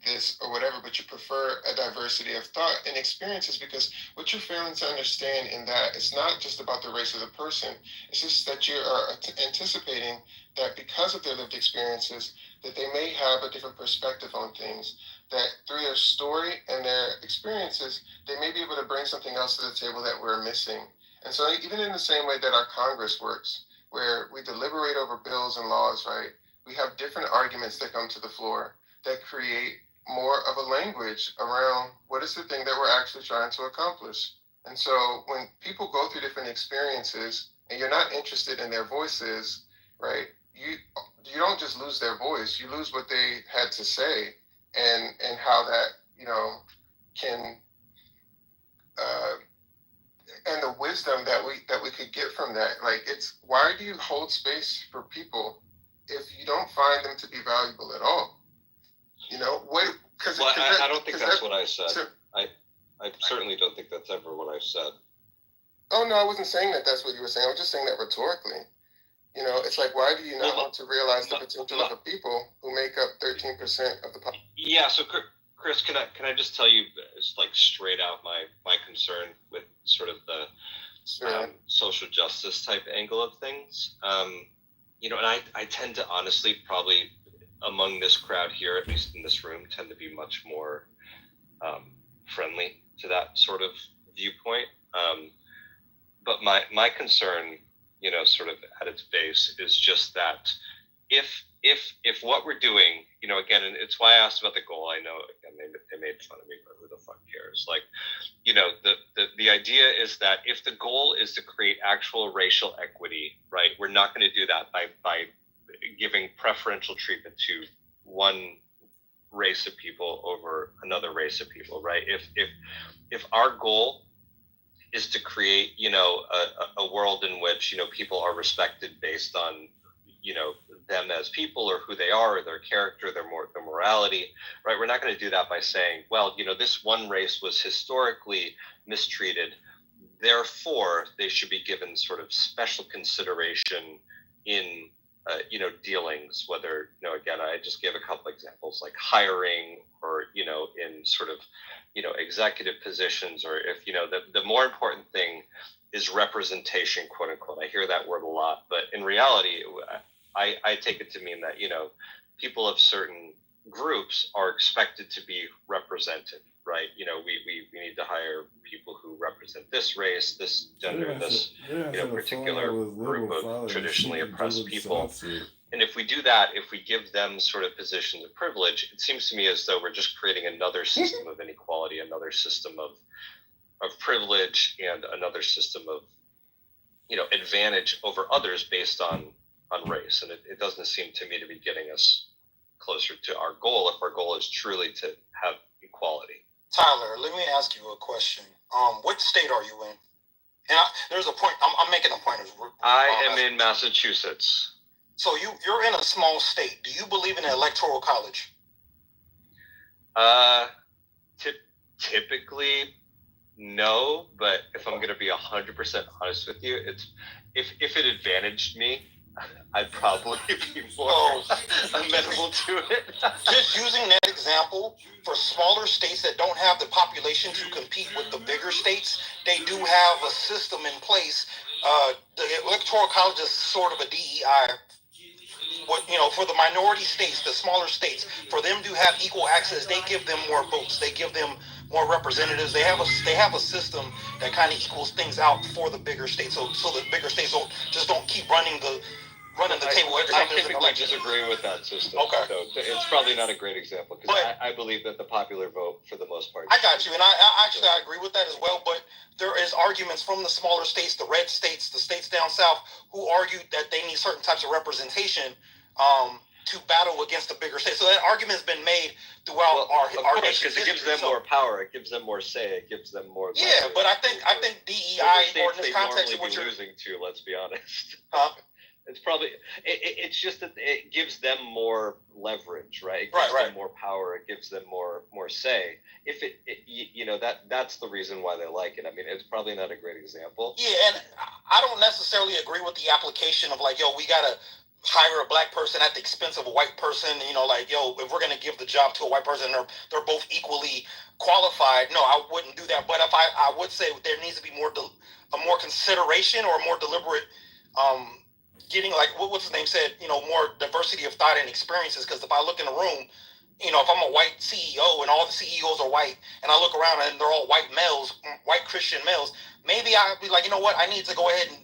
this or whatever, but you prefer a diversity of thought and experiences, because what you're failing to understand in that it's not just about the race of the person. It's just that you are anticipating that because of their lived experiences, that they may have a different perspective on things, that through their story and their experiences, they may be able to bring something else to the table that we're missing. And so even in the same way that our Congress works, where we deliberate over bills and laws, right? We have different arguments that come to the floor that create more of a language around what is the thing that we're actually trying to accomplish. And so when people go through different experiences and you're not interested in their voices, right? You don't just lose their voice, you lose what they had to say and how that, can and the wisdom that we could get from that. Like, it's, why do you hold space for people if you don't find them to be valuable at all? I don't think that's what I said. I certainly don't think that's ever what I said. Oh, no, I wasn't saying that that's what you were saying. I was just saying that rhetorically. It's like, why do you not want to realize the potential of the people who make up 13% of the population? Yeah, so Chris, can I just tell you, it's like straight out my concern with sort of the social justice type angle of things. And I tend to honestly probably among this crowd here, at least in this room, tend to be much more friendly to that sort of viewpoint. But my concern, sort of at its base, is just that if what we're doing, again, and it's why I asked about the goal. I know again they made fun of me, but who the fuck cares? Like, the idea is that if the goal is to create actual racial equity, right, we're not going to do that by giving preferential treatment to one race of people over another race of people, right? If our goal is to create, a world in which, people are respected based on, them as people or who they are, or their character, their morality, right? We're not going to do that by saying, well, this one race was historically mistreated, therefore they should be given sort of special consideration in, dealings, whether, again, I just gave a couple examples like hiring or, in sort of, executive positions, or if, the more important thing is representation, quote unquote. I hear that word a lot, but in reality, I take it to mean that, people of certain groups are expected to be represented, right? We need to hire people who represent this race, this gender, this, particular group of traditionally oppressed people. And if we do that, if we give them sort of positions of privilege, it seems to me as though we're just creating another system of inequality, another system of privilege, and another system of, advantage over others based on race. And it doesn't seem to me to be getting us closer to our goal if our goal is truly to have equality. Tyler, let me ask you a question. What state are you in? And there's a point, I'm making a point. I am in Massachusetts. So you're in a small state. Do you believe in the Electoral College? Typically, no. But if I'm going to be 100% honest with you, if it advantaged me, I'd probably be more amenable to it. Just using that example, for smaller states that don't have the population to compete with the bigger states, they do have a system in place. The Electoral College is sort of a DEI. For the minority states, the smaller states, for them to have equal access, they give them more votes. They give them more representatives. They have a system that kind of equals things out for the bigger states, so the bigger states don't keep running the table. I typically disagree with that system. Okay. So it's probably not a great example because I believe that the popular vote, for the most part. I got you, and I agree with that as well. But there is arguments from the smaller states, the red states, the states down south, who argue that they need certain types of representation to battle against the bigger states. So that argument has been made throughout our nation, because it gives them more power, it gives them more say, it gives them more. Yeah, but I think DEI or in this context of what you're losing to. Let's be honest. Huh? It's probably it's just that it gives them more leverage, right? It gives them more power. It gives them more say. If that's the reason why they like it. I mean, it's probably not a great example. Yeah, and I don't necessarily agree with the application of like, we gotta hire a black person at the expense of a white person. If we're gonna give the job to a white person, they're both equally qualified. No, I wouldn't do that. But if I would say there needs to be more consideration or more deliberate. Getting like what's his name said, more diversity of thought and experiences. Because if I look in a room, if I'm a white CEO and all the CEOs are white, and I look around and they're all white males, white Christian males, maybe I'd be like, I need to go ahead and,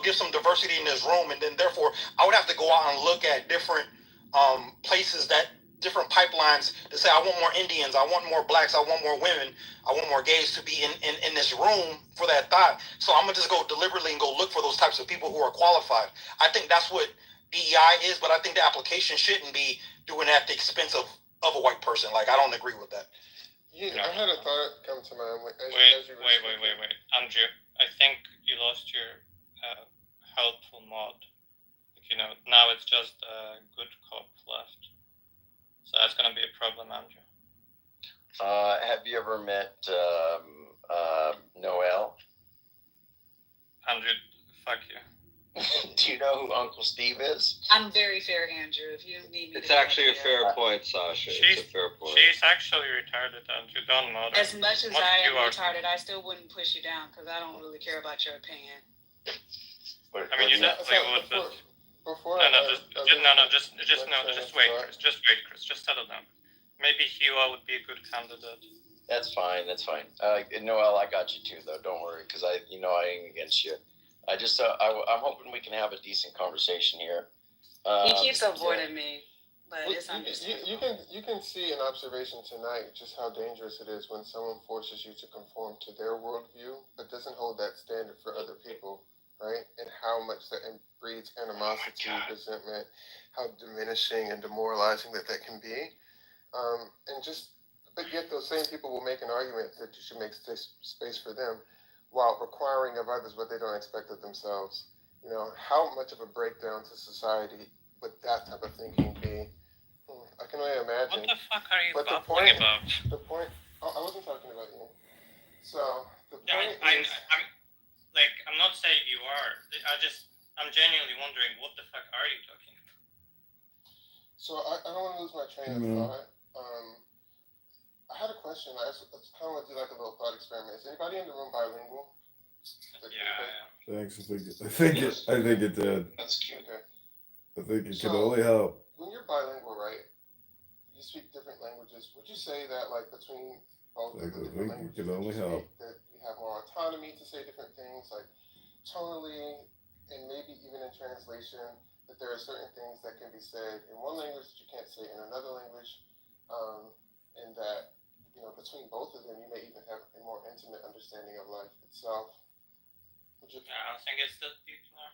give some diversity in this room, and then therefore I would have to go out and look at different places different pipelines to say I want more Indians, I want more blacks, I want more women, I want more gays to be in this room for that thought. So I'm gonna just go deliberately and go look for those types of people who are qualified. I think that's what DEI is, but I think the application shouldn't be doing it at the expense of a white person. Like, I don't agree with that. I had a thought come to mind. Wait, Andrew, I think you lost your helpful mod. Now it's just a good cop left. So that's going to be a problem, Andrew. Have you ever met Noel? Andrew, fuck you. Do you know who Uncle Steve is? I'm very fair, Andrew. If you need me, it's actually a fair point, Sasha. It's a fair point. She's actually retarded, Andrew. Don't know that. As much as I am retarded, I still wouldn't push you down because I don't really care about your opinion. I mean, you definitely would, but. Just wait, Chris. Just settle down. Maybe Hua would be a good candidate. That's fine. Noel, I got you too, though. Don't worry, because I ain't against you. I'm hoping we can have a decent conversation here. He keeps avoiding me, but it's You understandable. you can see an observation tonight just how dangerous it is when someone forces you to conform to their worldview, but doesn't hold that standard for other people, right? And how much that breeds animosity, resentment, how diminishing and demoralizing that can be. And just, but yet those same people will make an argument that you should make space for them, while requiring of others what they don't expect of themselves. You know, how much of a breakdown to society would that type of thinking be? I can only imagine. What the fuck are you But the babbling point, about? the point. Oh, I wasn't talking about you. So the Yeah, point is, I'm not saying you are. I'm genuinely wondering what the fuck are you talking about? so I don't want to lose my train of thought. I had a question. I kind of want to do like a little thought experiment. Is anybody in the room bilingual? Yeah. Thanks. I think it did. That's cute. Okay. I think it can only help. When you're bilingual, right? You speak different languages. Would you say that, like, between both of the different languages, it can only help. that you have more autonomy to say different things, like tonally, and maybe even in translation, that there are certain things that can be said in one language that you can't say in another language, and that, you know, between both of them, you may even have a more intimate understanding of life itself. I don't think it's that deep now.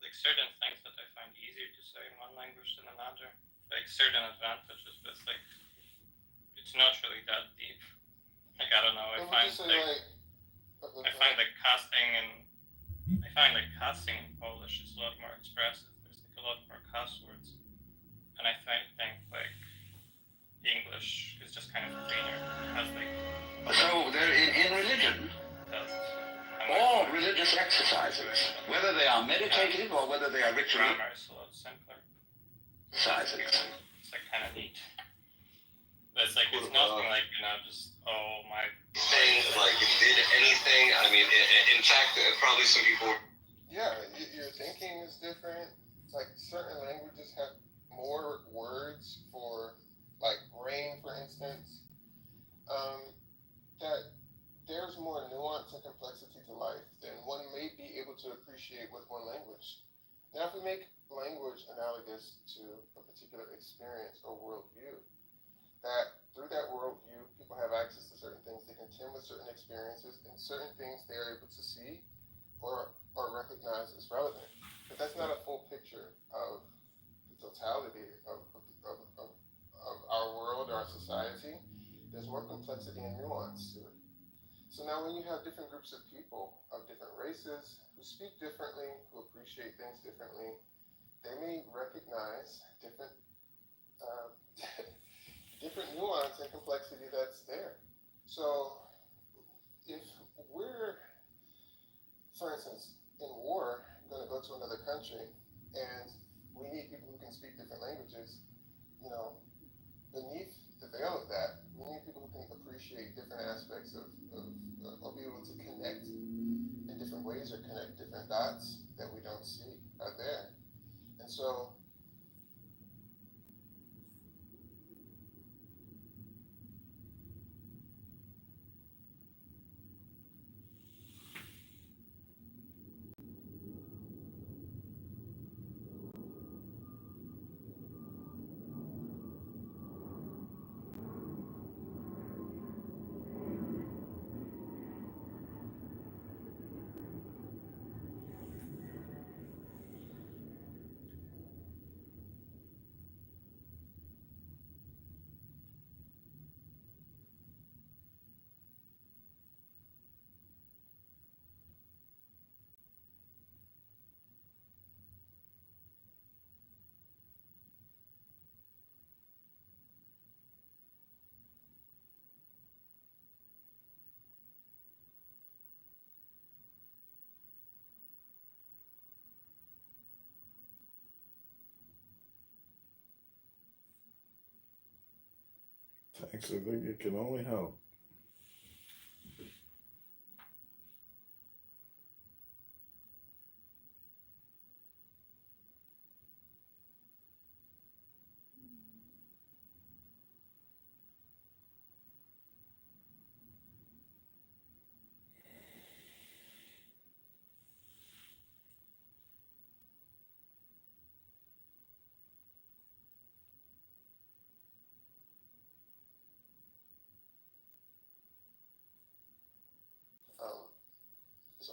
Like certain things that I find easier to say in one language than another, like certain advantages, but it's not really that deep. Like I don't know. I find casting in Polish is a lot more expressive. There's like a lot more cuss words, and I think like English is just kind of cleaner. It has like So they're in religion. All religious exercises, whether they are meditative or whether they are ritual grammar is a lot simpler. exercises. It's like kind of neat. But it's like it's nothing like, you know, just my thing like it did anything. I mean, in fact, probably some people. Yeah, your thinking is different. Like certain languages have more words for, like, rain, for instance. That there's more nuance and complexity to life than one may be able to appreciate with one language. Now, if we make language analogous to a particular experience or worldview, that through that worldview, people have access to certain things, they contend with certain experiences, and certain things they're able to see or recognize as relevant. But that's not a full picture of the totality of our world, our society. There's more complexity and nuance to it. So now when you have different groups of people of different races who speak differently, who appreciate things differently, they may recognize different different nuance and complexity that's there. So if we're, for instance, in war, going to go to another country, and we need people who can speak different languages, you know, beneath the veil of that, we need people who can appreciate different aspects of or be able to connect in different ways or connect different dots that we don't see are there. And so Thanks. I think it can only help.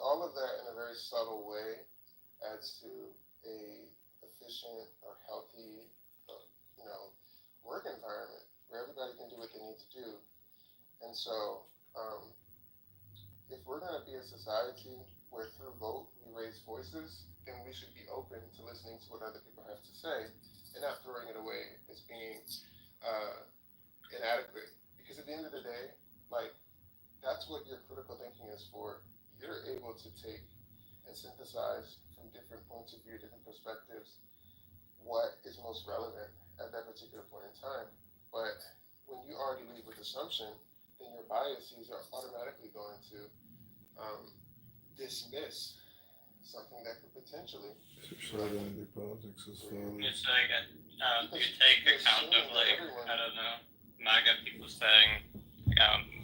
all of that in a very subtle way adds to a efficient or healthy, work environment where everybody can do what they need to do. And so, if we're going to be a society where through vote we raise voices, then we should be open to listening to what other people have to say and not throwing it away as being inadequate. Because at the end of the day, like, that's what your critical thinking is for. You're able to take and synthesize from different points of view, different perspectives, what is most relevant at that particular point in time. But when you already lead with assumption, then your biases are automatically going to dismiss something that could potentially. Identity politics is fun. It's like you take account of like I don't know, MAGA people saying,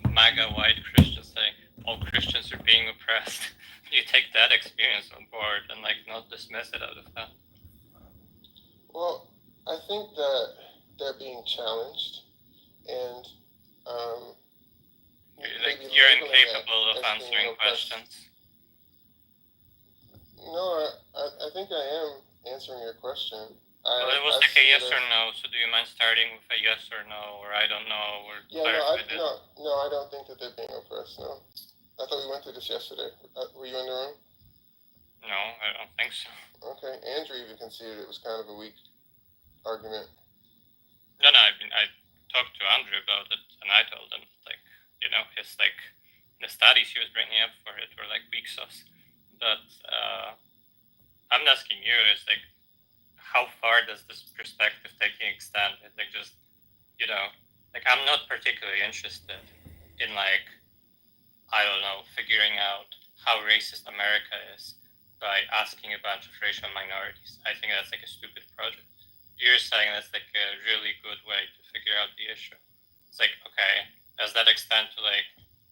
MAGA white Christians saying all Christians are being oppressed. You take that experience on board and like not dismiss it out of that. Well, I think that they're being challenged, and like you're incapable of answering questions. No, I think I am answering your question. Well, it was like a yes or no, so do you mind starting with a yes or no, or I don't know, or no, I don't think that they're being oppressed, no. I thought we went through this yesterday. Were you in the room? No, I don't think so. Okay, Andrew even conceded it was kind of a weak argument. No, I mean, I talked to Andrew about it, and I told him, like, his, like, the studies he was bringing up for it were, like, weak sauce. But I'm asking you is, like, how far does this perspective taking extend? It's, like, just, like, I'm not particularly interested in, like, I don't know, figuring out how racist America is by asking a bunch of racial minorities. I think that's, like, a stupid project. You're saying that's, like, a really good way to figure out the issue. It's like, okay, does that extend to, like,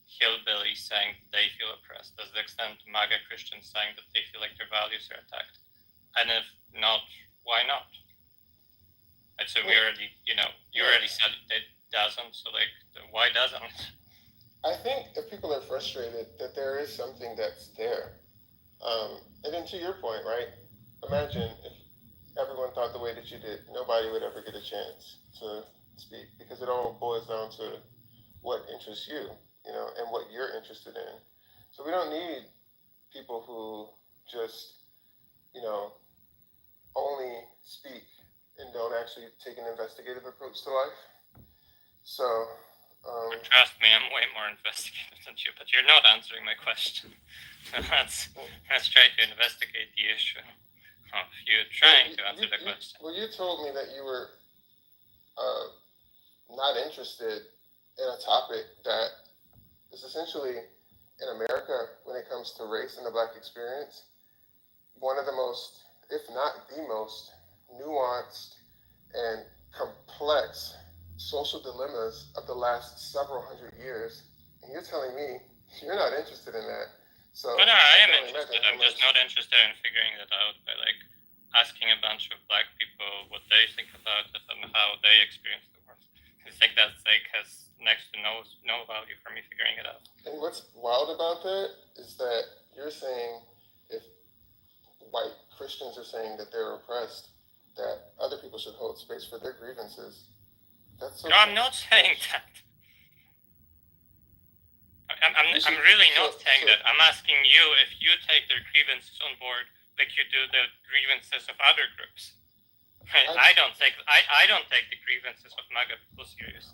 hillbillies saying they feel oppressed? Does it extend to MAGA Christians saying that they feel like their values are attacked? And if not, why not? And so we already, you already said it doesn't, so, like, why doesn't it? I think if people are frustrated that there is something that's there. And then to your point, right? Imagine if everyone thought the way that you did, nobody would ever get a chance to speak, because it all boils down to what interests you, and what you're interested in. So we don't need people who just, only speak and don't actually take an investigative approach to life. So, trust me, I'm way more investigative than you, but you're not answering my question. Let's try to investigate the issue of you trying to answer the question. Well, you told me that you were not interested in a topic that is essentially, in America, when it comes to race and the Black experience, one of the most, if not the most, nuanced and complex social dilemmas of the last several hundred years. And you're telling me you're not interested in that. So no, I am interested. I'm just not interested in figuring that out by, like, asking a bunch of Black people what they think about it and how they experience the world. I think that's, like, has next to no value for me figuring it out. And what's wild about that is that you're saying if white Christians are saying that they're oppressed, that other people should hold space for their grievances. That's so. No, I'm not saying that. I'm really not saying that. I'm asking you if you take their grievances on board like you do the grievances of other groups. Right? I don't take the grievances of MAGA people serious.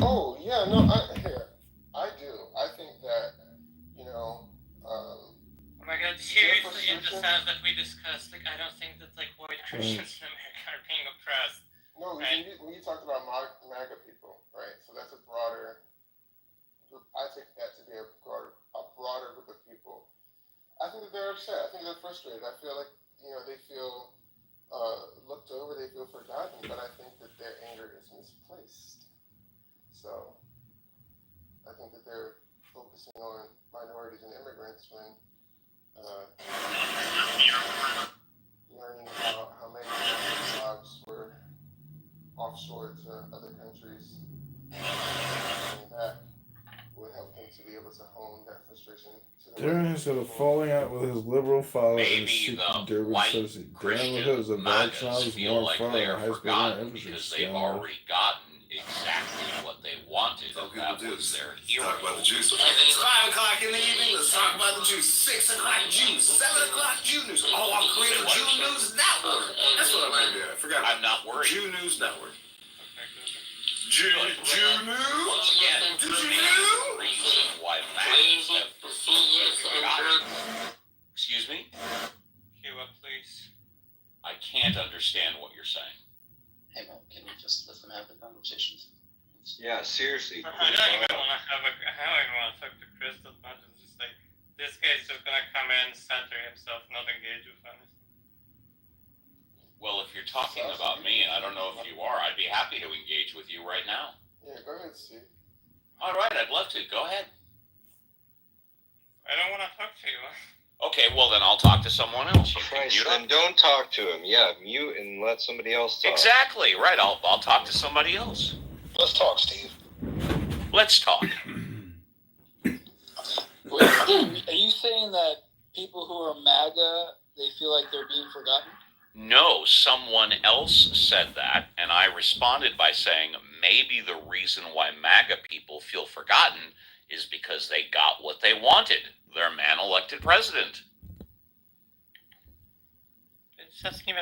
Oh yeah, no, I do. I think that oh my God, seriously, in the sense that we discussed, like, I don't think that, like, white Christians in America are being oppressed. No, right? when you talked about MAGA people, right? So that's a broader group. I take that to be a broader group of people. I think that they're upset. I think they're frustrated. I feel like, they feel looked over, they feel forgotten, but I think that their anger is misplaced. So I think that they're focusing on minorities and immigrants when learning about how many jobs were offshore to other countries, and that would help them to be able to hone that frustration. Darin has got a falling out with his liberal father and Maybe seeking the Durban white associate. Darin Christian Lahood is a MAGAs vaccinated feel more like fraud they and a are high speed forgotten infrastructure because they've scammer. already gotten exactly what they wanted. Some people That do. was their Let's hero. talk about the juice. It's 5 o'clock in the evening. Let's talk about the juice. 6 o'clock juice. 7 o'clock Jew news. All on Creative Jew News Network. That's what I'm doing. I forgot. I'm not worried. Jew News Network. Jew News. Once again, Jew the News. reason why MAGAs have forgotten. Excuse me? Cuba, please. I can't understand what you're saying. Hey man, can you just let them have the conversations? Yeah, seriously. I don't even want to talk to Chris that much. It's just like, this guy's just gonna come in, center himself, not engage with anything. Well, if you're talking about me, and I don't know if you are, I'd be happy to engage with you right now. Yeah, go ahead, Steve. All right, I'd love to. Go ahead. I don't want to talk to you. Okay, well then I'll talk to someone else. You can Christ, mute up. then don't talk to him. Yeah, mute and let somebody else talk. Exactly, right. I'll talk to somebody else. Let's talk, Steve. Let's talk. Wait, are you saying that people who are MAGA, they feel like they're being forgotten? No, someone else said that, and I responded by saying maybe the reason why MAGA people feel forgotten is because they got what they wanted, their man elected president. It doesn't even make